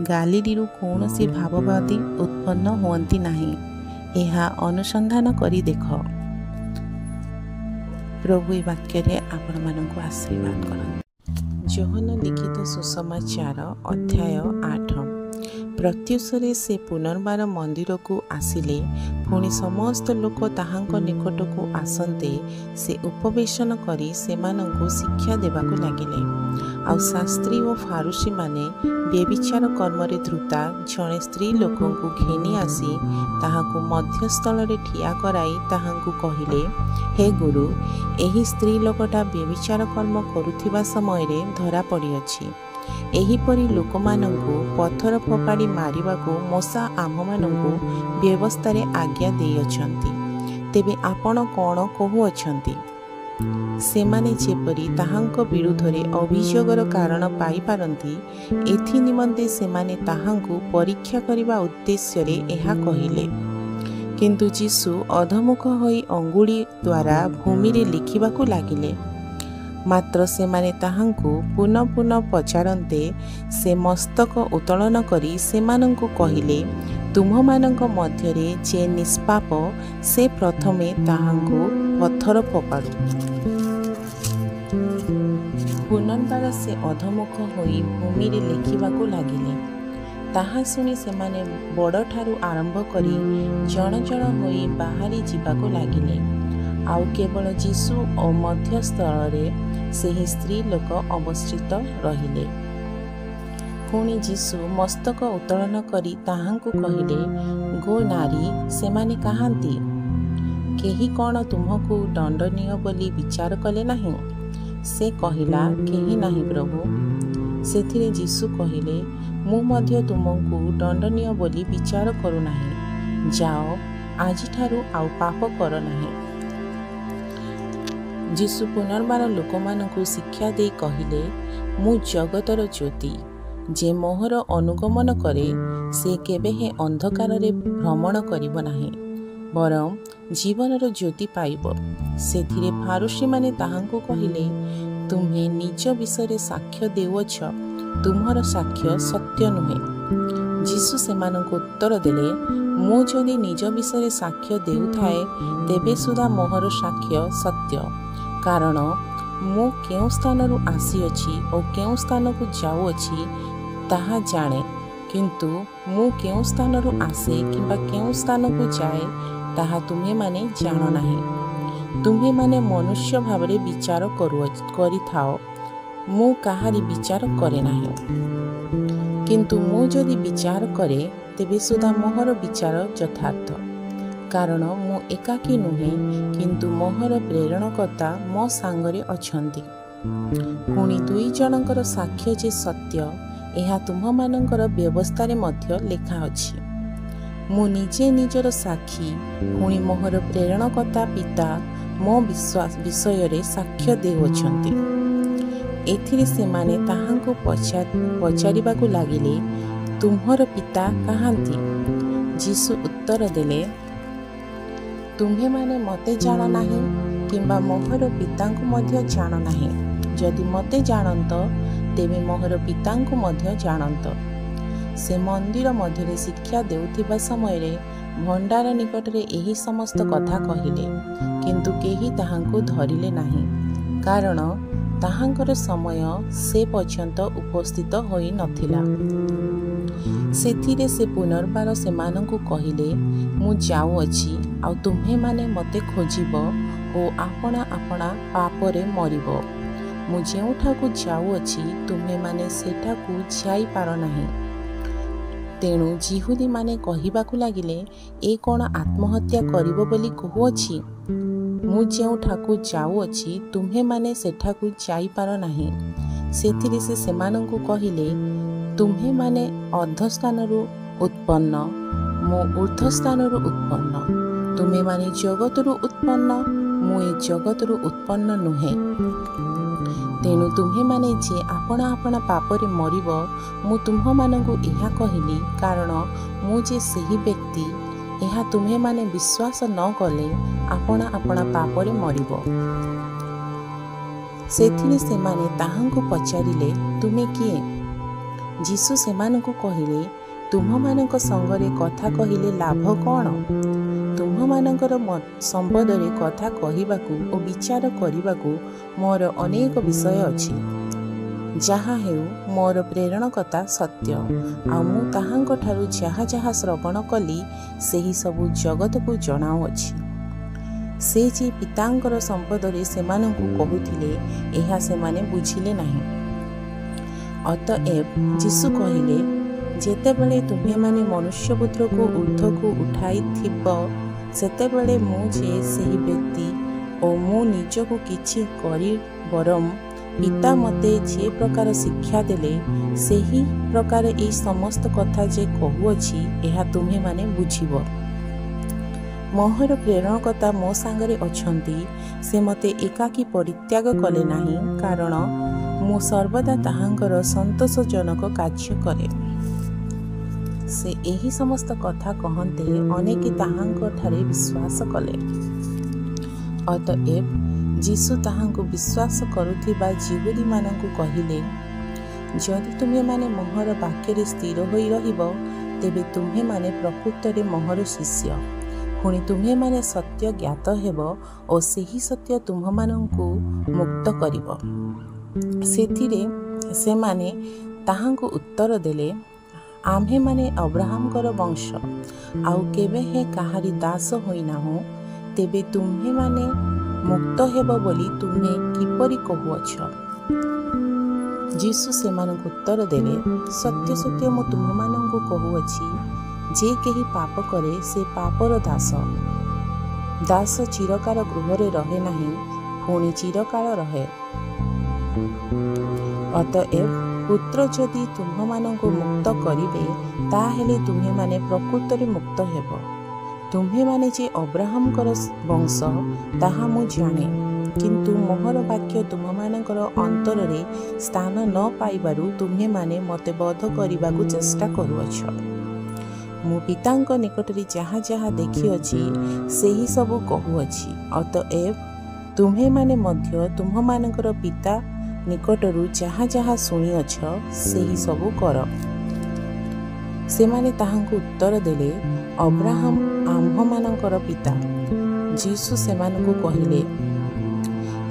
गालिलीरू कौनसी भाववादी उत्पन्न हुअंती नाही, एहा अनुसंधान करी देख। प्रभु ए वाक्य आपण मानक आशीर्वाद करନ୍ତୁ। योहन लिखित सुसमाचार अध्याय 8। प्रत्युषरे से पुनर्बार मंदिर को आसिले, पुणी समस्त लोक ताहांक निकटकू आसन्ते से उपवेशन करी सेमानंकु शिक्षा देबाकू लागिले। आउ शास्त्री और फारुसी माने व्यभिचार कर्मरे धृता जणे स्त्री लोकंकु घेनी आसी ताहाकू मध्यस्थल रे ठिया कराई ताहांकु कहिले, हे गुरु, एही स्त्री लोकटा व्यभिचार कर्म करुथिबा समय रे धरा पड़िअछि। एहीपरि लोकमानंकु पत्थर फोपाड़ी मारिबाकू मोसा आममानंकु व्यवस्थारे आज्ञा देइअछंती। तेबे आपण कौन कहुअछंती? सेमाने जेपरि ताहांक विरुद्धरे अभियोगर कारण पाई पारंती, एथि निमंते सेमाने ताहांकु परीक्षा करिबा उद्देश्यरे एहा कहिले। किंतु जीशु अधमुख होई अंगुली द्वारा भूमि रे लिखिबाकू लागिले। मात्र सेमाने ताहांकु पुनः पुनः पचारन्ते से मस्तक उत्तोलन करी सेमानंकु कहिले, तुम्हमानंक मध्यरे जे निष्पाप से प्रथमे ताहांकु पत्थर फोपाडु। पुनर्बार से अधमुख होई भूमि रे लिखिबाकू लागिले। ताहा सुनी सेमाने बड़ ठारू आरंभ करी जण जण होई बाहरी जिबाकू लागिले। आउ केवल जीशु और मध्यस्थल से स्त्री लोक अवस्थित रहिले। पुणी जीशु मस्तक उत्तोलन करी ताहांकु कहिले, गो नारी, सेमाने कहांती? केही कौन तुमको दंडनीय बोली विचार कले नहीं? से कहिला, केही नहीं प्रभु। सेथिरे जीशु कहिले, मु मध्य तुमको दंडनीय बोली विचार करू नहीं। जाओ, आजि ठारू आउ पाप कर नहीं। जीशु पुनर्बार लोकमानंकु शिक्षा दे कहिले, मु जगतर ज्योति। जे मोहर अनुगमन करे से केबे हे अंधकार रे भ्रमण करिब नाही, बरं जीवनर ज्योति पाइब। सेथिरे फारुसी माने ताहांकु कहिले, तुम्हे निज विषय साक्ष्य देउछ, तुम्हर साक्ष्य सत्य नुहे। जीशु सेमानंकु उत्तर देले, मु जदि निज विषय साक्ष्य देउथाए तेबे सुधा मोहर साक्ष्य सत्य, कारण मु केउ स्थानरु आसीअछि और केउ स्थान को जाउअछि ताहा जाने, किंतु मु केउं स्थानरू आसे किंबा केउं स्थानकू जाए ताहा तुम्हे माने जान नाही। तुम्हे माने मनुष्य भावरे विचार करिथाओ, मु काहारी विचार करे नाही। किंतु मु जदि विचार करे तेबे सुधा मोहर विचार यथार्थ, कारण मु एकाकी नुहे किंतु मोहर प्रेरणकर्ता मो सांगरे अछंती। पुणी दुई जनकर साक्ष्य जे सत्य एहा तुम्हमानंकर व्यवस्थारे मध्य लेखा अछि। मु निजे निजर साक्षी, पुणी मोहर प्रेरणकर्ता पिता मो विश्वास विषय रे साक्ष्य देउछंती। एथिरे सेमाने ताहांको पचारिबाकु लागिले, तुम्हर पिता कहांती? जीसु उत्तर देले, तुम्हे माने मते जान नाही किंबा मोहर पितांको मध्य जान नाही। जदि मते जानंत तेबे मोहर पितांको मध्य जानंत। से मंदिर मध्य शिक्षा देउथिबा समय रे भंडार निकट रे एही समस्त कथा कहिले, किंतु केही ताहांको धरिले नाही, कारण ताहांकर समय से पर्यंत उपस्थित होई नथिला। सेथिरे से पुनर्बार सेमानंकु कहिले, मु जाऊ अछि आ तुम्हे माने मते खोजिबो ओ आपणा आपणा पापरे मरिबो। मु जेउठाकु जाऊ अछि तुम्हे माने सेठाकु जाई पार नाही। तेणु जिहुदी माने कहिबाकु लागिले, ए कोण आत्महत्या करिबो बोली कहूअछि? मु जेउठाकु जाऊ अछि तुम्हे माने सेठाकु जाई पार नाही। सेथिरे से सेमानंकु कहिले, तुम्हे माने अधस्थानरु उत्पन्न, मु ऊर्ध्वस्थानरु उत्पन्न। तुम्हे माने जगतरु उत्पन्न, मु ए जगतरु उत्पन्न नुहे। तेणु तुम्हे माने जे आपण आपण पापरे मरिब, मु तुम्ह मानंकु एहा कहिली, कारण मु जे सही व्यक्ति एहा तुम्हे माने विश्वास न कले आपण आपण पापरे मरिब। सेथिरे सेमाने ताहांकु पचारिले, तुमे किए? जीसु सेमानंकु कहिले, तुम्हमानंक संगरे कथा कहिले लाभ कौन? तुम्हमानंकर संबंधरे कथा कहिबाकू ओ विचार करिबाकू मोर अनेक विषय अछि। जहा हेउ मोर प्रेरणकर्ता सत्य, आ मु ताहांक ठारू जहा जहा श्रवण कली सेही सबु जगत को जणाउ अछि। से जे पितांकर संपदरे सेमानंकु कहुथिले, एहा सेमाने बुझिले नाही। अतएव जीसु कहिले, जेतेबेले तुम्हे माने मनुष्यपुत्र को ऊर्ध्वकु उठाई थिब, सेतेबेले मु जे सेही व्यक्ति ओ मु निजको किछि करी बरम पिता मते जे प्रकार शिक्षा देले सेही प्रकार ए समस्त कथा जे कहुअछि एहा तुम्हे माने बुझिबो। मोहर प्रेरणकर्ता मो सांगरे अछंती, से मते एकाकी परित्याग कले नाही, कारण मु सर्वदा ताहांकर संतोषजनक कार्य करे। से एही समस्त कथा कहन्ते अनेक ताहांक ठारे विश्वास कले। अतएव जीसु ताहांको विश्वास करुथिबा जिहुदी मानंकु कहिले, जदि तुम्हे माने मोहर वाक्यरे स्थिर होई रहिबो, तेबे तुम्हे माने प्रकृतरे मोहर शिष्य। पुणी तुम्हे माने सत्य ज्ञात हेबो ओ सेही सत्य तुम्हमानंकु मुक्त करिबो। सेथिरे से माने ताहांको उत्तर देले, आम्हे माने अब्राहमकर वंश आउ केबे हे काहारी दास होइनाहु, तेबे तुम्हे माने मुक्त हेबो बोली तुम्हे किपरि कहुअछ? जीसु सेमानंकु उत्तर देले, सत्य सत्य मु तुम्हमानंकु कहुअछि, जे केही पाप करे से पापर दास। दास चिरकाल गृहरे रहे नाही, पुणी चिरकाल रहे। अतएव पुत्र जदि तुम्हमानंकु मुक्त करिवे, ताहेले तुम्हे माने प्रकृतरे मुक्त हेबो। तुम्हे माने जे अब्राहमकर वंश ताहा मु जाने, किंतु मोहर वाक्य तुम्हमानंकर अंतररे स्थान न पाइबारु तुम्हे माने मते बध करिबाकु चेष्टा करुअछ। मु पितांक निकटरे जहा जहा देखिअछि सेही सबु कहुअछि। अतएव तुम्हे माने मध्य तुम्हमानंकर पिता निकटरू जहा जहा शुणिअछ सेही सबु कर। सेमाने ताहांकु उत्तर देले, अब्राहम आम्भमानंकर पिता। जीसु सेमानंकु कहिले,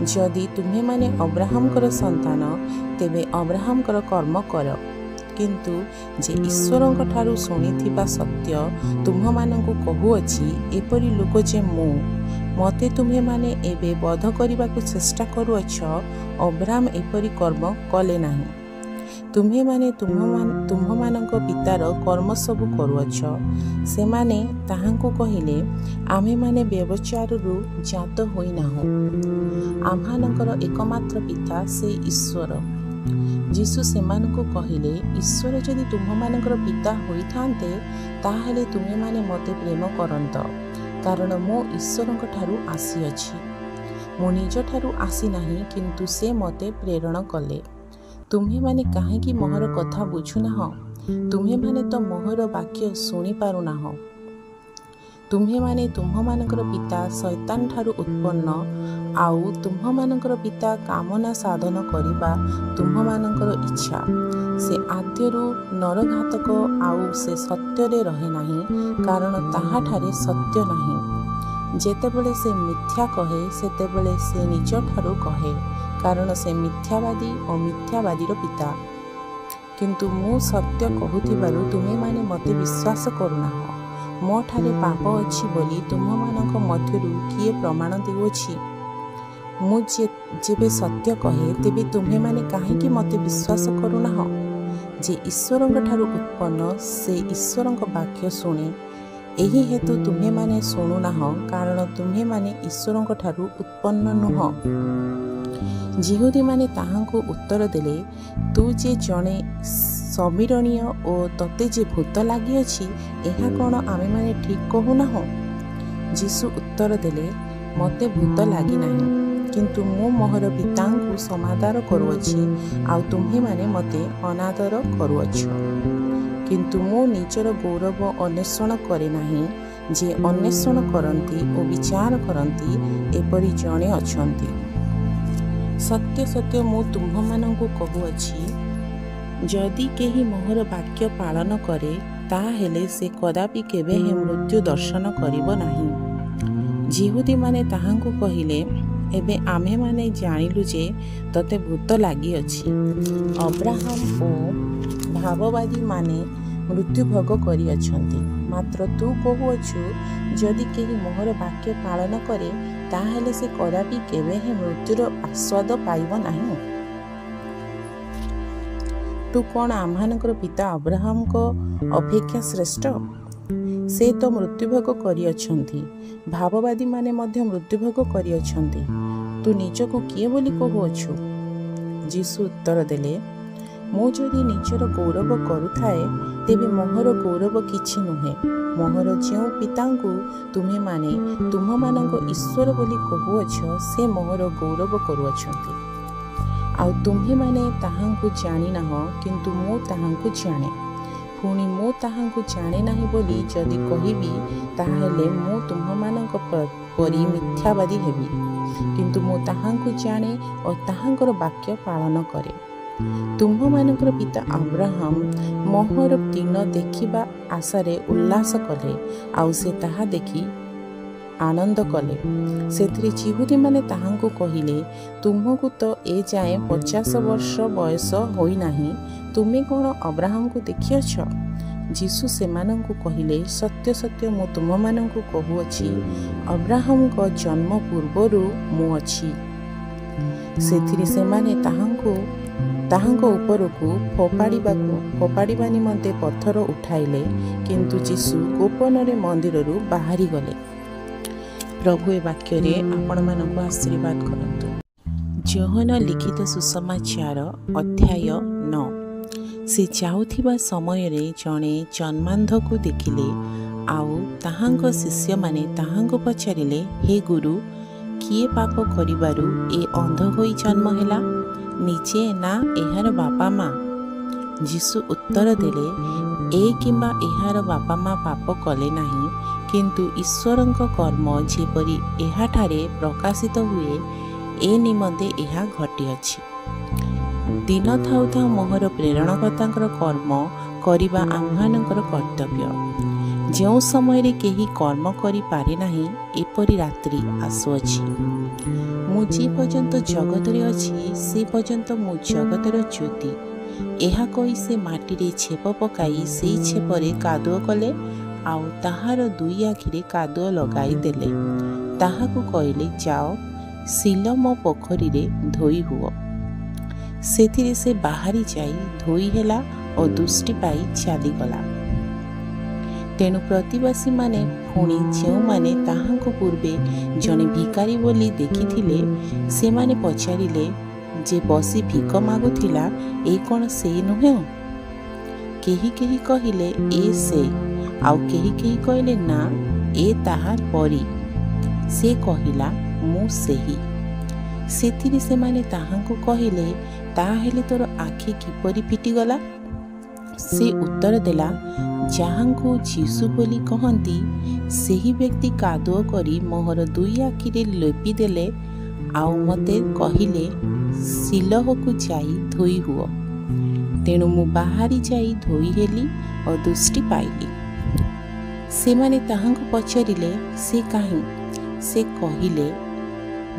जदि तुम्हे माने अब्राहमकर संतान, तेबे अब्राहमकर कर्म कर। किंतु जे ईश्वरଙ୍କ ठारू शुणिथिबा सत्य तुम्हमानंकु कहुअछि एपरि लोक जे मते तुम्हे माने एबे बध करबाकु चेष्टा करुअछ अब्राहम एपरि कर्म कले नाही। तुम्हे माने तुम्हमानंक पितार कर्म सब करुअछ। से माने ताहांकु कहिले आमे माने व्यभिचाररु जात होई नाहु, आम्हानंकर एकमात्र पिता से ईश्वर। जीसु सेमानंकु कहिले ईश्वर जदि तुम्हमानंकर पिता होई थांते ताहेले तुम्हे माने मते प्रेम करंत, कारण मो ईश्वरଙ୍କ ठारू आसी अछि। मो निज ठारू आसी नाही, किंतु से मते प्रेरण कले। तुम्हे माने काहेकि मोहर कथा बुझु नाह? तुम्हे माने तो मोहर वाक्य शुणी पारु नाह। तुम्हे माने तुम्हमानंकर पिता शैतान ठारू उत्पन्न, आउ तुम्हमानंकर पिता कामना साधन करिबा तुम्हमानंकर इच्छा। से आद्यरु नरघातक, आउ से सत्य रे रहे नाही, कारण ताहा ठारे सत्य नाही। जेतेबेले से मिथ्या कहे सेतेबेले से निज ठारू कहे, कारण से मिथ्यावादी और मिथ्यावादीर पिता। किंतु मु सत्य कहूथिबारु तुमे माने मते विश्वास करुनाह। मो ठारे पाप अछि बोली तुम्हमानंक मध्यरु किए प्रमाण देउछि? मु जेबे सत्य कहे तेबे तुम्हे माने काहेकि मते विश्वास करुनाह? जे ईश्वरଙ୍କ ठारू उत्पन्न से ईश्वरଙ୍କ वाक्य शुणे। एही हेतु तुम्हे माने शुणुनाह, कारण तुम्हे माने ईश्वरଙ୍କ ठारू उत्पन्न नुह। जिहुदी माने ताहांकु उत्तर देले, तू जे जणे समीरणीय ओ तते जे भूत लागि अछि, एहा कोन आमे माने ठीक कहूनाह? जीसु उत्तर देले, मते भूत लागि नाही, किंतु मो मोहर पितांकु समादार करुअछि, आउ तुम्हे माने मते अनादर करुअछ। किंतु मो निजर गौरव अन्वेषण करे नाही। जे अन्वेषण करंती ओ विचार करंती एपरि जणे अछंती। सत्य सत्य मु तुम्हमानंकु कहुअछि, जदि केही मोहर वाक्य पालन करे ताहेले से कदापि केबे हे मृत्यु दर्शन करिब नाही। जिहुदी माने ताहांकु कहिले, एबे आमे माने जानिलु जे तते भूत लागि अछि। अब्राहम ओ भाववादी माने मृत्यु भोग करि अछंती, मात्र तू कहुअछु जदि केही मोहर वाक्य पालन करे ताहेले से कदापि केबे हे मृत्युर आस्वाद पाइब नाही। तू कौन आम्हानकर पिता अब्राहम को अपेक्षा श्रेष्ठ? से तो मृत्युभोग करिअछंती, भाववादी माने मध्य मृत्युभोग करिअछंती। तू निजको किए बोली कहुअछु? जीसु उत्तर देले, मु जदि निजर गौरव करुथाए तेबे मोहर गौरव किछि नुहे। मोहर जेउ पितांकु तुम्हे माने तुम्हमानंक ईश्वर बोली कहुअछ, से मोहर गौरव करुअछंती। आउ तुम्हे माने ताहांकु जानि नाह, किंतु मु ताहांकु जाने। पुणी मु ताहांकु जाने नाही बोली जदि कहिबी ताहेले मु तुम्हमानंक परि मिथ्यावादी हेबी। किंतु मु ताहांकु जाने और ताहांकर वाक्य पालन करे। तुम्हमानंकर पिता अब्राहम मोहर दिन देखिबा आशारे उल्लास कले, आउ से ताहा देखि आनंद कले। सेथिरे जिहुदी माने ताहांकु कहिले, तुमको तो ए जाए 50 वर्ष बयस होई नाही, तुमे कोन अब्राहम को देखिअछ? जीसु सेमानंकु कहिले, सत्य सत्य मु तुममानंकु कहुअछि, अब्राहम को जन्म पूर्वरु मु अछि। सेथिरे सेमाने ताहांको उपरकु फोपाड़िबा निमंते पत्थर उठाइले, किंतु जीसु गोपନରେ मंदिररु बाहरी गले। प्रभु ए वाक्य रे आपण मानकु आशीर्वाद करंतु। जोहन लिखित सुसमाचार अध्याय 9। से जाउथिबा समय रे जणे जन्मांध को देखिले, आउ ताहांको शिष्य माने ताहांको पचारिले, हे गुरु, किए पाप करिबारु ए अंध होई जन्म हैला, निजे ना एहार बापा माँ? जीसु उत्तर देले, ए किंबा एहार बापा माँ पाप कले नाही, किंतु ईश्वरଙ୍କ कर्म जेपरि एहाठारे प्रकाशित हुए ए निमंते एहा घटिअछि। दिन थाउ थाउ मोहर प्रेरणकर्तांकर कर्म करिबा आम्हानंकर कर्तव्य। जो समय रे केही कर्म करि पारे नाही, एपरि रात्रि आसुअछि। मु जे पर्यंत जगत रे अछि से पर्यंत मु जगतर ज्योति। ଏହା କହି ସେ ମାଟିରେ ଛେପ ପକାଇ ସେଇ ଛେପରେ କାଦୁଅ କଲେ ଆଉ ତାହାର ଦୁଇ ଆଖିରେ କାଦୁଅ ଲଗାଇ ଦେଲେ। ତାହାକୁ କହିଲେ, ଯାଅ ସିଲୋମ ପୋଖରୀରେ ଧୋଇ ହୁଅ। ସେଥିରେ ସେ ବାହାରି ଯାଇ ଧୋଇ ହେଲା ଓ ଦୃଷ୍ଟି ପାଇ ଚାଲିଗଲା। ତେଣୁ ପ୍ରତିବାସୀମାନେ ପୁଣି ଯେଉଁମାନେ ତାହାଙ୍କୁ ପୂର୍ବେ ଜଣେ ଭିକାରୀ ବୋଲି ଦେଖିଥିଲେ, ସେମାନେ ପଚାରିଲେ, ଯେ ବସି ଭିକ ମାଗୁଥିଲା, ଏ କ'ଣ ସେ ନୁହେଁ? କେହି କେହି କହିଲେ, ଏ ସେ, ଆଉ କେହି କେହି କହିଲେ, ନା, ଏ ତାହାର ପରି। ସେ କହିଲା, ମୁଁ ସେହି। ସେଥିରେ ସେମାନେ ତାହାଙ୍କୁ କହିଲେ, ତାହେଲେ ତୋର ଆଖି କିପରି ଫିଟିଗଲା? ସେ ଉତ୍ତର ଦେଲା, ଯାହାଙ୍କୁ ଯୀଶୁ ବୋଲି କହନ୍ତି, ସେହି ବ୍ୟକ୍ତି କାଦୁଅ କରି ମୋହର ଦୁଇ ଆଖିରେ ଲେପି ଦେଲେ ଆଉ ମୋତେ କହିଲେ, ସିଲୋହକୁ ଯାଇ ଧୋଇ ହୁଅ। ତେଣୁ ମୁଁ ବାହାରି ଯାଇ ଧୋଇ ହେଲି ଓ ଦୃଷ୍ଟି ପାଇଲି। ସେମାନେ ତାହାଙ୍କୁ ପଚାରିଲେ, ସେ କାହିଁ? ସେ କହିଲେ,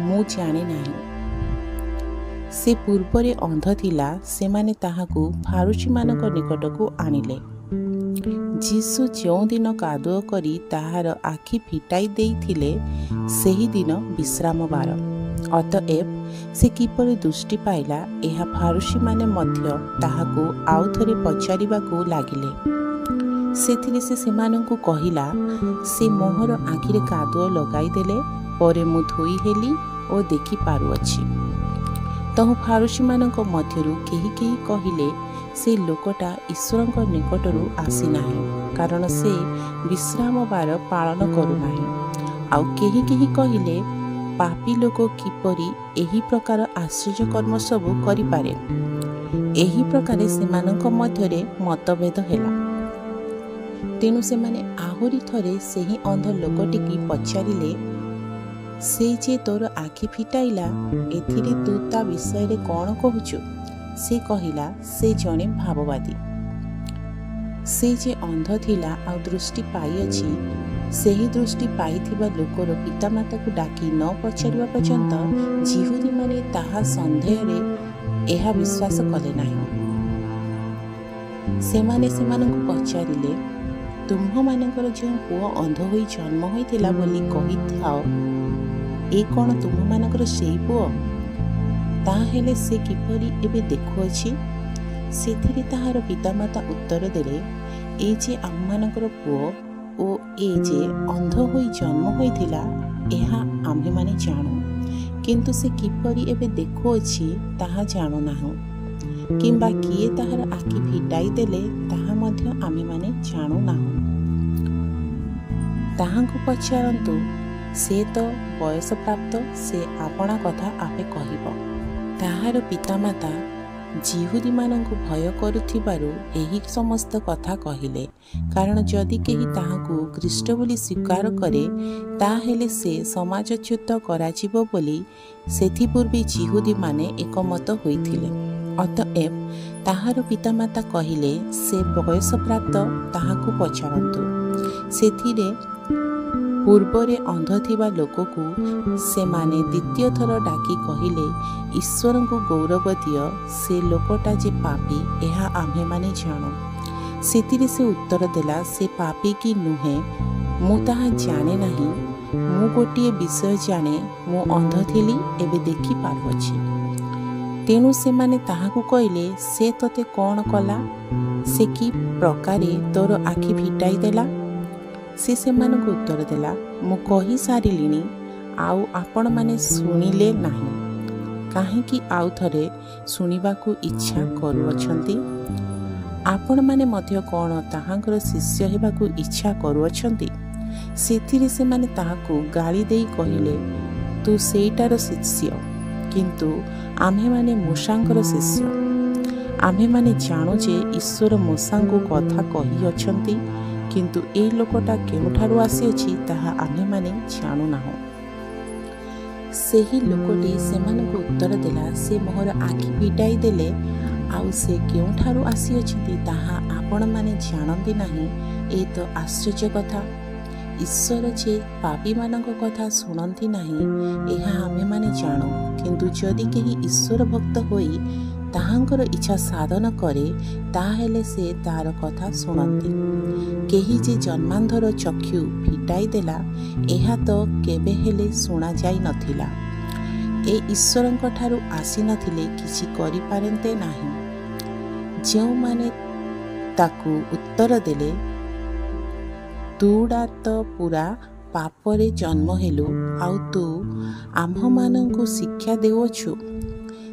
ମୁଁ ଜାଣେ ନାହିଁ। ସେ ପୂର୍ବରେ ଅନ୍ଧ ଥିଲା। ସେମାନେ ତାହାକୁ ଫାରୁସୀମାନଙ୍କ ନିକଟକୁ ଆଣିଲେ। ଯୀଶୁ ଯେଉଁଦିନ କାଦୁଅ କରି ତାହାର ଆଖି ଫିଟାଇ ଦେଇଥିଲେ, ସେହିଦିନ ବିଶ୍ରାମବାର। ଅତଏବ ସେ କିପରି ଦୃଷ୍ଟି ପାଇଲା, ଏହା ଫାରୁସୀମାନେ ମଧ୍ୟ ତାହାକୁ ଆଉ ଥରେ ପଚାରିବାକୁ ଲାଗିଲେ। ସେଥିରେ ସେ ସେମାନଙ୍କୁ କହିଲା, ସେ ମୋହର ଆଖିରେ କାଦୁଅ ଲଗାଇ ଦେଲେ ପରେ ମୁଁ ଧୋଇ ହେଲି ଓ ଦେଖିପାରୁଅଛି। ତହୁ ଫାରୁସୀମାନଙ୍କ ମଧ୍ୟରୁ କେହି କେହି କହିଲେ, ସେ ଲୋକଟା ଈଶ୍ୱରଙ୍କ ନିକଟରୁ ଆସିନାହିଁ, କାରଣ ସେ ବିଶ୍ରାମବାର ପାଳନ କରୁନାହିଁ। ଆଉ କେହି କେହି କହିଲେ, ପାପୀ ଲୋକ କିପରି ଏହି ପ୍ରକାର ଆଶ୍ଚର୍ଯ୍ୟ କର୍ମ ସବୁ କରିପାରେ? ଏହି ପ୍ରକାରେ ସେମାନଙ୍କ ମଧ୍ୟରେ ମତଭେଦ ହେଲା। ତେଣୁ ସେମାନେ ଆହୁରି ଥରେ ସେହି ଅନ୍ଧ ଲୋକଟିକି ପଚାରିଲେ, ସେ ଯେ ତୋର ଆଖି ଫିଟାଇଲା, ଏଥିରେ ତୁ ତା ବିଷୟରେ କ'ଣ କହୁଛୁ? ସେ କହିଲା, ସେ ଜଣେ ଭାବବାଦୀ। ସେ ଯେ ଅନ୍ଧ ଥିଲା ଆଉ ଦୃଷ୍ଟି ପାଇଅଛି, ସେହି ଦୃଷ୍ଟି ପାଇଥିବା ଲୋକର ପିତାମାତାକୁ ଡାକି ନ ପଚାରିବା ପର୍ଯ୍ୟନ୍ତ ଯିହୁଦୀମାନେ ତାହା ସନ୍ଦେହରେ ଏହା ବିଶ୍ୱାସ କଲେ ନାହିଁ। ସେମାନେ ସେମାନଙ୍କୁ ପଚାରିଲେ, ତୁମ୍ଭମାନଙ୍କର ଯେଉଁ ପୁଅ ଅନ୍ଧ ହୋଇ ଜନ୍ମ ହୋଇଥିଲା ବୋଲି କହିଥାଅ, ଏ କ'ଣ ତୁମମାନଙ୍କର ସେଇ ପୁଅ? ତାହେଲେ ସେ କିପରି ଏବେ ଦେଖୁଅଛି? ସେଥିରେ ତାହାର ପିତାମାତା ଉତ୍ତର ଦେଲେ, ଏ ଯେ ଆମମାନଙ୍କର ପୁଅ ଓ ଏ ଯେ ଅନ୍ଧ ହୋଇ ଜନ୍ମ ହୋଇଥିଲା, ଏହା ଆମ୍ଭେମାନେ ଜାଣୁ, କିନ୍ତୁ ସେ କିପରି ଏବେ ଦେଖୁଅଛି ତାହା ଜାଣୁନାହୁଁ, କିମ୍ବା କିଏ ତାହାର ଆଖି ଫିଟାଇ ଦେଲେ ତାହା ମଧ୍ୟ ଆମ୍ଭେମାନେ ଜାଣୁନାହୁଁ। ତାହାଙ୍କୁ ପଚାରନ୍ତୁ, ସେ ତ ବୟସପ୍ରାପ୍ତ, ସେ ଆପଣା କଥା ଆପେ କହିବ। ତାହାର ପିତାମାତା ଯିହୁଦୀମାନଙ୍କୁ ଭୟ କରୁଥିବାରୁ ଏହି ସମସ୍ତ କଥା କହିଲେ, କାରଣ ଯଦି କେହି ତାହାଙ୍କୁ ଖ୍ରୀଷ୍ଟ ବୋଲି ସ୍ୱୀକାର କରେ, ତାହେଲେ ସେ ସମାଜଚ୍ୟୁତ କରାଯିବ ବୋଲି ସେଥିପୂର୍ବେ ଯିହୁଦୀମାନେ ଏକମତ ହୋଇଥିଲେ। ଅତଏବ ତାହାର ପିତାମାତା କହିଲେ, ସେ ବୟସପ୍ରାପ୍ତ, ତାହାକୁ ପଚାରନ୍ତୁ। ସେଥିରେ ପୂର୍ବରେ ଅନ୍ଧ ଥିବା ଲୋକକୁ ସେମାନେ ଦ୍ୱିତୀୟ ଥର ଡାକି କହିଲେ, ଈଶ୍ୱରଙ୍କୁ ଗୌରବ ଦିଅ, ସେ ଲୋକଟା ଯେ ପାପୀ, ଏହା ଆମ୍ଭେମାନେ ଜାଣୁ। ସେଥିରେ ସେ ଉତ୍ତର ଦେଲା, ସେ ପାପୀ କି ନୁହେଁ ମୁଁ ତାହା ଜାଣେ ନାହିଁ। ମୁଁ ଗୋଟିଏ ବିଷୟ ଜାଣେ, ମୁଁ ଅନ୍ଧ ଥିଲି, ଏବେ ଦେଖିପାରୁଅଛି। ତେଣୁ ସେମାନେ ତାହାକୁ କହିଲେ, ସେ ତୋତେ କ'ଣ କଲା? ସେ କି ପ୍ରକାରେ ତୋର ଆଖି ଫିଟାଇ ଦେଲା? ସେ ସେମାନଙ୍କୁ ଉତ୍ତର ଦେଲା, ମୁଁ କହି ସାରିଲିଣି, ଆଉ ଆପଣମାନେ ଶୁଣିଲେ ନାହିଁ। କାହିଁକି ଆଉ ଥରେ ଶୁଣିବାକୁ ଇଚ୍ଛା କରୁଅଛନ୍ତି? ଆପଣମାନେ ମଧ୍ୟ କ'ଣ ତାହାଙ୍କର ଶିଷ୍ୟ ହେବାକୁ ଇଚ୍ଛା କରୁଅଛନ୍ତି? ସେଥିରେ ସେମାନେ ତାହାକୁ ଗାଳି ଦେଇ କହିଲେ, ତୁ ସେଇଟାର ଶିଷ୍ୟ, କିନ୍ତୁ ଆମ୍ଭେମାନେ ମୂଷାଙ୍କର ଶିଷ୍ୟ। ଆମ୍ଭେମାନେ ଜାଣୁ ଯେ ଈଶ୍ୱର ମୂଷାଙ୍କୁ କଥା କହିଅଛନ୍ତି, କିନ୍ତୁ ଏ ଲୋକଟା କେଉଁଠାରୁ ଆସିଅଛି ତାହା ଆମ୍ଭେମାନେ ଜାଣୁନାହୁଁ। ସେହି ଲୋକଟି ସେମାନଙ୍କୁ ଉତ୍ତର ଦେଲା, ସେ ମୋହର ଆଖି ଫିଟାଇ ଦେଲେ, ଆଉ ସେ କେଉଁଠାରୁ ଆସିଅଛନ୍ତି ତାହା ଆପଣମାନେ ଜାଣନ୍ତି ନାହିଁ। ଏ ତ ଆଶ୍ଚର୍ଯ୍ୟ କଥା। ଈଶ୍ୱର ଯେ ପାପୀମାନଙ୍କ କଥା ଶୁଣନ୍ତି ନାହିଁ, ଏହା ଆମ୍ଭେମାନେ ଜାଣୁ। କିନ୍ତୁ ଯଦି କେହି ଈଶ୍ୱର ଭକ୍ତ ହୋଇ ତାହାଙ୍କର ଇଚ୍ଛା ସାଧନ କରେ, ତାହେଲେ ସେ ତାର କଥା ଶୁଣନ୍ତି। କେହି ଯେ ଜନ୍ମାନ୍ଧର ଚକ୍ଷୁ ଫିଟାଇ ଦେଲା, ଏହା ତ କେବେ ହେଲେ ଶୁଣାଯାଇ ନଥିଲା। ଏ ଈଶ୍ୱରଙ୍କ ଠାରୁ ଆସିନଥିଲେ କିଛି କରିପାରନ୍ତେ ନାହିଁ। ଯେଉଁମାନେ ତାକୁ ଉତ୍ତର ଦେଲେ, ତୁଡ଼ା ତ ପୁରା ପାପରେ ଜନ୍ମ ହେଲୁ, ଆଉ ତୁ ଆମ୍ଭମାନଙ୍କୁ ଶିକ୍ଷା ଦେଉଅଛୁ।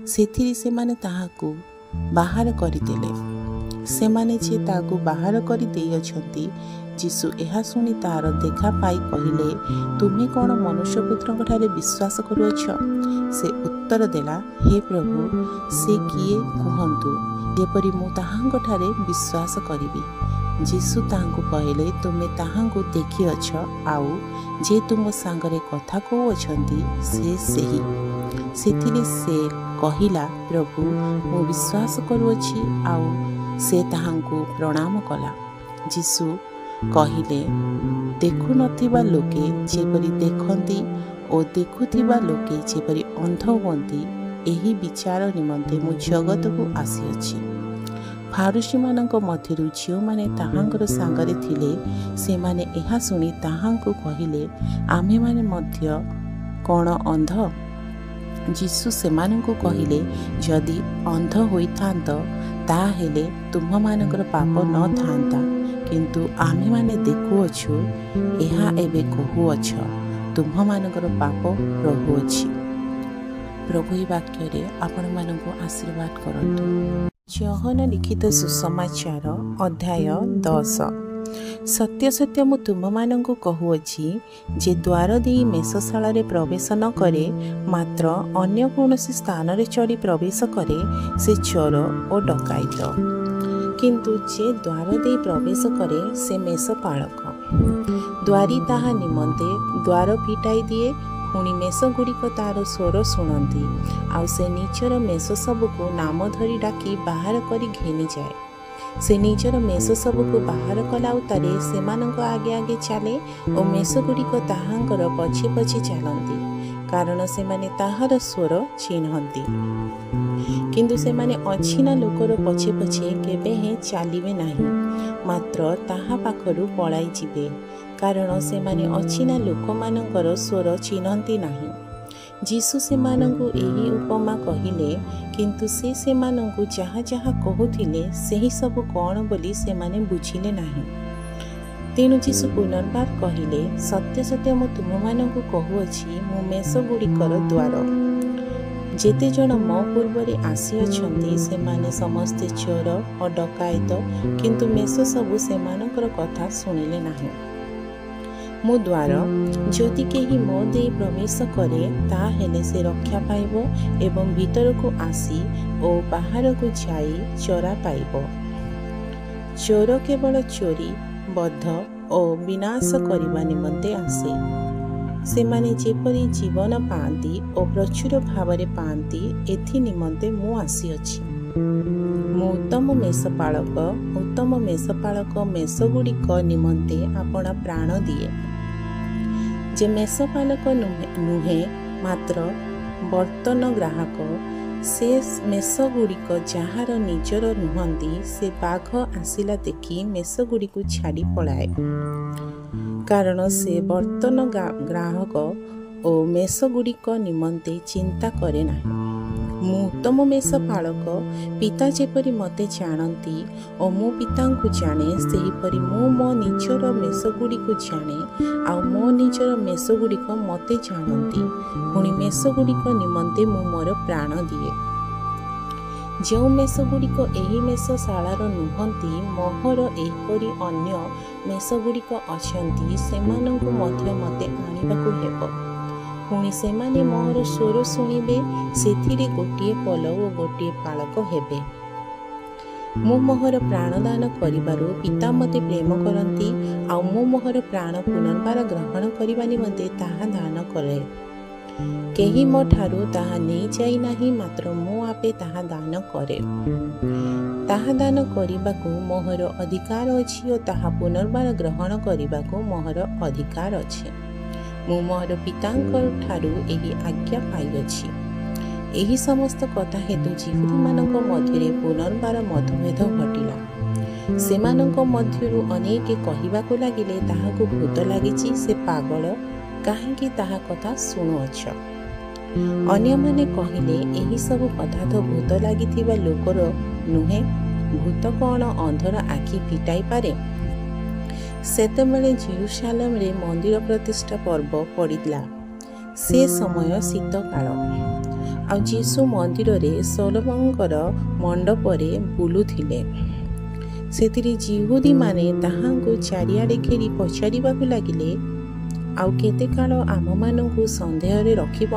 ସେଥିରେ ସେମାନେ ତାହାକୁ ବାହାର କରିଦେଲେ। ସେମାନେ ଯେ ତାହାକୁ ବାହାର କରି ଦେଇଅଛନ୍ତି। ଯୀଶୁ ଏହା ଶୁଣି ତାହାର ଦେଖା ପାଇ କହିଲେ, ତୁମେ କ'ଣ ମନୁଷ୍ୟପୁତ୍ରଙ୍କଠାରେ ବିଶ୍ୱାସ କରୁଅଛ? ସେ ଉତ୍ତର ଦେଲା, ହେ ପ୍ରଭୁ, ସେ କିଏ କୁହନ୍ତୁ, ଯେପରି ମୁଁ ତାହାଙ୍କଠାରେ ବିଶ୍ୱାସ କରିବି। ଯୀଶୁ ତାହାଙ୍କୁ କହିଲେ, ତୁମେ ତାହାଙ୍କୁ ଦେଖିଅଛ, ଆଉ ଯେ ତୁମ ସାଙ୍ଗରେ କଥା କହୁଅଛନ୍ତି ସେ ସେହି। ସେଥିରେ ସେ କହିଲା, ପ୍ରଭୁ, ମୁଁ ବିଶ୍ୱାସ କରୁଅଛି। ଆଉ ସେ ତାହାଙ୍କୁ ପ୍ରଣାମ କଲା। ଯୀଶୁ କହିଲେ, ଦେଖୁନଥିବା ଲୋକେ ଯେପରି ଦେଖନ୍ତି ଓ ଦେଖୁଥିବା ଲୋକେ ଯେପରି ଅନ୍ଧ ହୁଅନ୍ତି, ଏହି ବିଚାର ନିମନ୍ତେ ମୁଁ ଜଗତକୁ ଆସିଅଛି। ଫାରୁସୀମାନଙ୍କ ମଧ୍ୟରୁ ଯେଉଁମାନେ ତାହାଙ୍କର ସାଙ୍ଗରେ ଥିଲେ, ସେମାନେ ଏହା ଶୁଣି ତାହାଙ୍କୁ କହିଲେ, ଆମ୍ଭେମାନେ ମଧ୍ୟ କ'ଣ ଅନ୍ଧ? ଯୀଶୁ ସେମାନଙ୍କୁ କହିଲେ, ଯଦି ଅନ୍ଧ ହୋଇଥାନ୍ତ, ତାହେଲେ ତୁମ୍ଭମାନଙ୍କର ପାପ ନ ଥାନ୍ତା। କିନ୍ତୁ ଆମ୍ଭେମାନେ ଦେଖୁଅଛୁ, ଏହା ଏବେ କହୁଅଛ, ତୁମ୍ଭମାନଙ୍କର ପାପ ରହୁଅଛି। ପ୍ରଭୁ ଏହି ବାକ୍ୟରେ ଆପଣମାନଙ୍କୁ ଆଶୀର୍ବାଦ କରନ୍ତୁ। ଯୋହନ ଲିଖିତ ସୁସମାଚାର ଅଧ୍ୟାୟ 10। ସତ୍ୟ ସତ୍ୟ ମୁଁ ତୁମମାନଙ୍କୁ କହୁଅଛି ଯେ ଦ୍ୱାର ଦେଇ ମେଷଶାଳାରେ ପ୍ରବେଶ ନ କରେ, ମାତ୍ର ଅନ୍ୟ କୌଣସି ସ୍ଥାନରେ ଚଢ଼ି ପ୍ରବେଶ କରେ, ସେ ଚୋର ଓ ଡକାୟତ। କିନ୍ତୁ ଯେ ଦ୍ୱାର ଦେଇ ପ୍ରବେଶ କରେ, ସେ ମେଷପାଳକ। ଦ୍ୱାରୀ ତାହା ନିମନ୍ତେ ଦ୍ୱାର ଫିଟାଇ ଦିଏ। ପୁଣି ମେଷଗୁଡ଼ିକ ତାର ସ୍ୱର ଶୁଣନ୍ତି, ଆଉ ସେ ନିଜର ମେଷ ସବୁକୁ ନାମ ଧରି ଡାକି ବାହାର କରି ଘେନିଯାଏ। ସେ ନିଜର ମେଷ ସବୁକୁ ବାହାର କଲା ଉତ୍ତାରେ ସେମାନଙ୍କ ଆଗେ ଆଗେ ଚାଲେ ଓ ମେଷଗୁଡ଼ିକ ତାହାଙ୍କର ପଛେ ପଛେ ଚାଲନ୍ତି, କାରଣ ସେମାନେ ତାହାର ସ୍ୱର ଚିହ୍ନନ୍ତି। କିନ୍ତୁ ସେମାନେ ଅଚିହ୍ନା ଲୋକର ପଛେ ପଛେ କେବେ ହେଁ ଚାଲିବେ ନାହିଁ, ମାତ୍ର ତାହା ପାଖରୁ ପଳାଇ ଯିବେ, କାରଣ ସେମାନେ ଅଚିହ୍ନା ଲୋକମାନଙ୍କର ସ୍ୱର ଚିହ୍ନନ୍ତି ନାହିଁ। ଯୀଶୁ ସେମାନଙ୍କୁ ଏହି ଉପମା କହିଲେ, କିନ୍ତୁ ସେ ସେମାନଙ୍କୁ ଯାହା ଯାହା କହୁଥିଲେ, ସେହି ସବୁ କ'ଣ ବୋଲି ସେମାନେ ବୁଝିଲେ ନାହିଁ। ତେଣୁ ଯୀଶୁ ପୁନର୍ବାର କହିଲେ, ସତ୍ୟ ସତ୍ୟ ମୁଁ ତୁମମାନଙ୍କୁ କହୁଅଛି, ମୁଁ ମେଷଗୁଡ଼ିକର ଦ୍ୱାର। ଯେତେ ଜଣ ମୋ ପୂର୍ବରେ ଆସିଅଛନ୍ତି, ସେମାନେ ସମସ୍ତେ ଚୋର ଓ ଡକାୟତ, କିନ୍ତୁ ମେଷ ସବୁ ସେମାନଙ୍କର କଥା ଶୁଣିଲେ ନାହିଁ। ମୁଁ ଦ୍ୱାର। ଯଦି କେହି ମୋ ଦେଇ ପ୍ରବେଶ କରେ, ତାହେଲେ ସେ ରକ୍ଷା ପାଇବ ଏବଂ ଭିତରକୁ ଆସି ଓ ବାହାରକୁ ଯାଇ ଚରା ପାଇବ। ଚୋର କେବଳ ଚୋରି, ବଧ ଓ ବିନାଶ କରିବା ନିମନ୍ତେ ଆସେ। ସେମାନେ ଯେପରି ଜୀବନ ପାଆନ୍ତି ଓ ପ୍ରଚୁର ଭାବରେ ପାଆନ୍ତି, ଏଥି ନିମନ୍ତେ ମୁଁ ଆସିଅଛି। ମୁଁ ଉତ୍ତମ ମେଷପାଳକ। ଉତ୍ତମ ମେଷପାଳକ ମେଷଗୁଡ଼ିକ ନିମନ୍ତେ ଆପଣା ପ୍ରାଣ ଦିଏ। ଯେ ମେଷପାଳକ ନୁହେଁ, ମାତ୍ର ବର୍ତ୍ତନ ଗ୍ରାହକ, ସେ ମେଷଗୁଡ଼ିକ ଯାହାର ନିଜର ନୁହନ୍ତି, ସେ ବାଘ ଆସିଲା ଦେଖି ମେଷଗୁଡ଼ିକୁ ଛାଡ଼ି ପଳାଏ। କାରଣ ସେ ବର୍ତ୍ତନ ଗ୍ରାହକ ଓ ମେଷଗୁଡ଼ିକ ନିମନ୍ତେ ଚିନ୍ତା କରେ ନାହିଁ। ମୁଁ ଉତ୍ତମ ମେଷପାଳକ। ପିତା ଯେପରି ମୋତେ ଜାଣନ୍ତି ଓ ମୁଁ ପିତାଙ୍କୁ ଜାଣେ, ସେହିପରି ମୁଁ ମୋ ନିଜର ମେଷଗୁଡ଼ିକୁ ଜାଣେ, ଆଉ ମୋ ନିଜର ମେଷଗୁଡ଼ିକ ମୋତେ ଜାଣନ୍ତି। ପୁଣି ମେଷଗୁଡ଼ିକ ନିମନ୍ତେ ମୁଁ ମୋର ପ୍ରାଣ ଦିଏ। ଯେଉଁ ମେଷଗୁଡ଼ିକ ଏହି ମେଷଶାଳାର ନୁହନ୍ତି, ମୋହର ଏହିପରି ଅନ୍ୟ ମେଷଗୁଡ଼ିକ ଅଛନ୍ତି, ସେମାନଙ୍କୁ ମଧ୍ୟ ମୋତେ ଆଣିବାକୁ ହେବ। ପୁଣି ସେମାନେ ମୋର ସ୍ୱର ଶୁଣିବେ, ସେଥିରେ ଗୋଟିଏ ପଲ ଓ ଗୋଟିଏ ପାଳକ ହେବେ। ମୁଁ ମୋହର ପ୍ରାଣଦାନ କରିବାରୁ ପିତା ମୋତେ ପ୍ରେମ କରନ୍ତି, ଆଉ ମୁଁ ମୋହର ପ୍ରାଣ ପୁନର୍ବାର ଗ୍ରହଣ କରିବା ନିମନ୍ତେ ତାହା ଦାନ କରେ। କେହି ମୋ ଠାରୁ ତାହା ନେଇଯାଇ ନାହିଁ, ମାତ୍ର ମୁଁ ଆପେ ତାହା ଦାନ କରେ। ତାହା ଦାନ କରିବାକୁ ମୋହର ଅଧିକାର ଅଛି ଓ ତାହା ପୁନର୍ବାର ଗ୍ରହଣ କରିବାକୁ ମୋହର ଅଧିକାର ଅଛି। ମୁଁ ମୋହର ପିତାଙ୍କ ଠାରୁ ଏହି ଆଜ୍ଞା ପାଇଅଛି। ଏହି ସମସ୍ତ କଥା ହେତୁ ଯିହୁଦୀମାନଙ୍କ ମଧ୍ୟରେ ପୁନର୍ବାର ମତଭେଦ ଘଟିଲା। ସେମାନଙ୍କ ମଧ୍ୟରୁ ଅନେକେ କହିବାକୁ ଲାଗିଲେ, ତାହାକୁ ଭୂତ ଲାଗିଛି, ସେ ପାଗଳ, କାହିଁକି ତାହା କଥା ଶୁଣୁଅଛ? ଅନ୍ୟମାନେ କହିଲେ, ଏହିସବୁ କଥା ତ ଭୂତ ଲାଗିଥିବା ଲୋକର ନୁହେଁ, ଭୂତ କ'ଣ ଅନ୍ଧର ଆଖି ଫିଟାଇ ପାରେ? ସେତେବେଳେ ଜେରୁସାଲେମରେ ମନ୍ଦିର ପ୍ରତିଷ୍ଠା ପର୍ବ ପଡ଼ିଲା। ସେ ସମୟ ଶୀତକାଳ। ଆଉ ଯୀଶୁ ମନ୍ଦିରରେ ସଲୋମନଙ୍କର ମଣ୍ଡପରେ ବୁଲୁଥିଲେ। ସେଥିରେ ଯିହୁଦୀମାନେ ତାହାଙ୍କୁ ଚାରିଆଡ଼େ ଘେରି ପଚାରିବାକୁ ଲାଗିଲେ, ଆଉ କେତେ କାଳ ଆମମାନଙ୍କୁ ସନ୍ଦେହରେ ରଖିବ?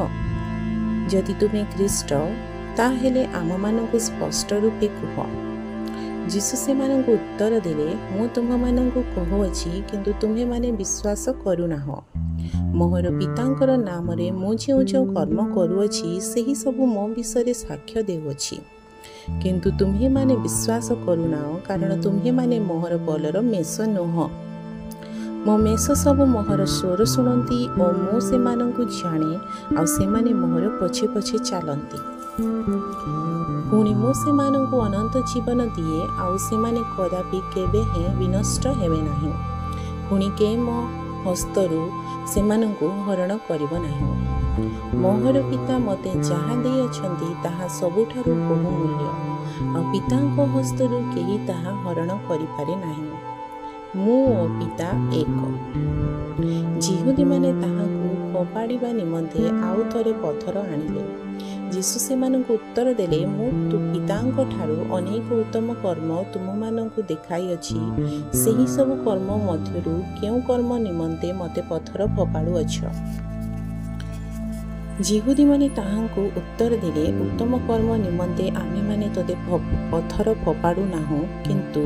ଯଦି ତୁମେ ଖ୍ରୀଷ୍ଟ, ତାହେଲେ ଆମମାନଙ୍କୁ ସ୍ପଷ୍ଟ ରୂପେ କୁହ। ଯୀଶୁ ସେମାନଙ୍କୁ ଉତ୍ତର ଦେଲେ, ମୁଁ ତୁମମାନଙ୍କୁ କହୁଅଛି, କିନ୍ତୁ ତୁମ୍ଭେମାନେ ବିଶ୍ୱାସ କରୁନାହଁ। ମୋର ପିତାଙ୍କର ନାମରେ ମୁଁ ଯେଉଁ ଯେଉଁ କର୍ମ କରୁଅଛି, ସେହି ସବୁ ମୋ ବିଷୟରେ ସାକ୍ଷ୍ୟ ଦେଉଅଛି। କିନ୍ତୁ ତୁମ୍ଭେମାନେ ବିଶ୍ୱାସ କରୁନାହ, କାରଣ ତୁମ୍ଭେମାନେ ମୋହର ବଲର ମେଷ ନୁହଁ। ମୋ ମେଷ ସବୁ ମୋହର ସ୍ୱର ଶୁଣନ୍ତି ଓ ମୁଁ ସେମାନଙ୍କୁ ଜାଣେ, ଆଉ ସେମାନେ ମୋହର ପଛେ ପଛେ ଚାଲନ୍ତି। ପୁଣି ମୁଁ ସେମାନଙ୍କୁ ଅନନ୍ତ ଜୀବନ ଦିଏ, ଆଉ ସେମାନେ କଦାପି କେବେ ବିନଷ୍ଟ ହେବେ ନାହିଁ। ପୁଣି କେ ମୋ ହସ୍ତରୁ ସେମାନଙ୍କୁ ହରଣ କରିବ ନାହିଁ। ମୋହର ପିତା ମୋତେ ଯାହା ଦେଇଅଛନ୍ତି, ତାହା ସବୁଠାରୁ ବହୁମୂଲ୍ୟ, ଆଉ ପିତାଙ୍କ ହସ୍ତରୁ କେହି ତାହା ହରଣ କରିପାରେ ନାହିଁ। ମୁଁ ଓ ପିତା ଏକ। ଯିହୁଦୀମାନେ ତାହାଙ୍କୁ ଫୋପାଡ଼ିବା ନିମନ୍ତେ ଆଉ ଥରେ ପଥର ଆଣିଲେ। ଯୀଶୁ ସେମାନଙ୍କୁ ଉତ୍ତର ଦେଲେ, ମୁଁ ପିତାଙ୍କ ଠାରୁ ଅନେକ ଉତ୍ତମ କର୍ମ ତୁମମାନଙ୍କୁ ଦେଖାଇଅଛି। ସେହି ସବୁ କର୍ମ ମଧ୍ୟରୁ କେଉଁ କର୍ମ ନିମନ୍ତେ ମୋତେ ପଥର ଫୋପାଡ଼ୁଅଛ? ଯିହୁଦୀମାନେ ତାହାଙ୍କୁ ଉତ୍ତର ଦେଲେ, ଉତ୍ତମ କର୍ମ ନିମନ୍ତେ ଆମ୍ଭେମାନେ ତୋତେ ପଥର ଫୋପାଡ଼ୁ ନାହୁଁ, କିନ୍ତୁ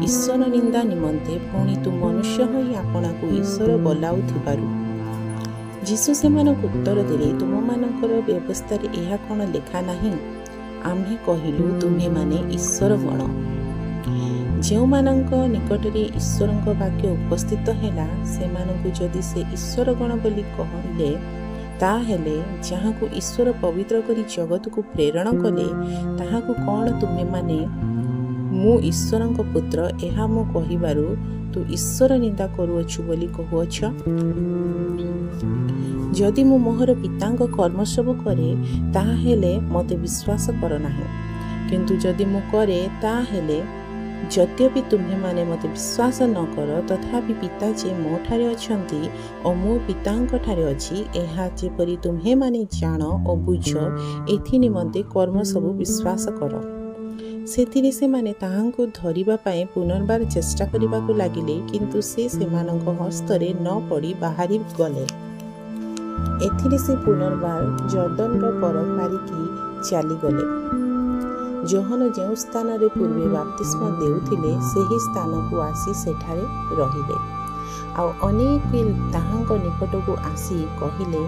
ଈଶ୍ୱର ନିନ୍ଦା ନିମନ୍ତେ, ପୁଣି ତୁ ମନୁଷ୍ୟ ହୋଇ ଆପଣାକୁ ଈଶ୍ୱର ବୋଲାଉଥିବାରୁ। ଯୀଶୁ ସେମାନଙ୍କୁ ଉତ୍ତର ଦେଲେ, ତୁମମାନଙ୍କର ବ୍ୟବସ୍ଥାରେ ଏହା କ'ଣ ଲେଖା ନାହିଁ? ଆମ୍ଭେ କହିଲୁ, ତୁମ୍ଭେମାନେ ଈଶ୍ୱର ଗଣ। ଯେଉଁମାନଙ୍କ ନିକଟରେ ଈଶ୍ୱରଙ୍କ ବାକ୍ୟ ଉପସ୍ଥିତ ହେଲା, ସେମାନଙ୍କୁ ଯଦି ସେ ଈଶ୍ୱର ଗଣ ବୋଲି କହିଲେ, ତାହେଲେ ଯାହାକୁ ଈଶ୍ୱର ପବିତ୍ର କରି ଜଗତକୁ ପ୍ରେରଣ କଲେ, ତାହାକୁ କ'ଣ ତୁମେମାନେ ମୁଁ ଈଶ୍ୱରଙ୍କ ପୁତ୍ର, ଏହା ମୁଁ କହିବାରୁ ତୁ ଈଶ୍ୱର ନିନ୍ଦା କରୁଅଛୁ ବୋଲି କହୁଅଛ? ଯଦି ମୁଁ ମୋହର ପିତାଙ୍କ କର୍ମ ସବୁ କରେ, ତାହାହେଲେ ମୋତେ ବିଶ୍ୱାସ କର ନାହିଁ। କିନ୍ତୁ ଯଦି ମୁଁ କରେ, ତାହେଲେ ଯଦ୍ୟପି ତୁମ୍ଭେମାନେ ମୋତେ ବିଶ୍ୱାସ ନ କର, ତଥାପି ପିତା ଯେ ମୋ ଠାରେ ଅଛନ୍ତି ଓ ମୁଁ ପିତାଙ୍କ ଠାରେ ଅଛି, ଏହା ଯେପରି ତୁମ୍ଭେମାନେ ଜାଣ ଓ ବୁଝ, ଏଥି ନିମନ୍ତେ କର୍ମ ସବୁ ବିଶ୍ୱାସ କର। ସେଥିରେ ସେମାନେ ତାହାଙ୍କୁ ଧରିବା ପାଇଁ ପୁନର୍ବାର ଚେଷ୍ଟା କରିବାକୁ ଲାଗିଲେ, କିନ୍ତୁ ସେ ସେମାନଙ୍କ ହସ୍ତରେ ନ ପଡ଼ି ବାହାରି ଗଲେ। ଏଥିରେ ସେ ପୁନର୍ବାର ଜର୍ଦ୍ଦନର ପର ପାରିକି ଚାଲିଗଲେ। ଯୋହନ ଯେଉଁ ସ୍ଥାନରେ ପୂର୍ବେ ବାପ୍ତିସ୍ମ ଦେଉଥିଲେ, ସେହି ସ୍ଥାନକୁ ଆସି ସେଠାରେ ରହିଲେ। ଆଉ ଅନେକ ତାହାଙ୍କ ନିକଟକୁ ଆସି କହିଲେ,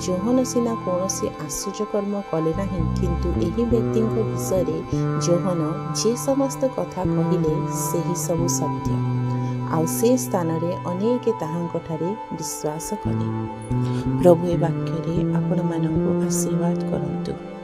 ଯୋହନ ସିନା କୌଣସି ଆଶ୍ଚର୍ଯ୍ୟକର୍ମ କଲେ ନାହିଁ, କିନ୍ତୁ ଏହି ବ୍ୟକ୍ତିଙ୍କ ବିଷୟରେ ଯୋହନ ଯେ ସମସ୍ତ କଥା କହିଲେ, ସେହି ସବୁ ସତ୍ୟ। ଆଉ ସେ ସ୍ଥାନରେ ଅନେକ ତାହାଙ୍କଠାରେ ବିଶ୍ୱାସ କଲେ। ପ୍ରଭୁ ଏ ବାକ୍ୟରେ ଆପଣମାନଙ୍କୁ ଆଶୀର୍ବାଦ କରନ୍ତୁ।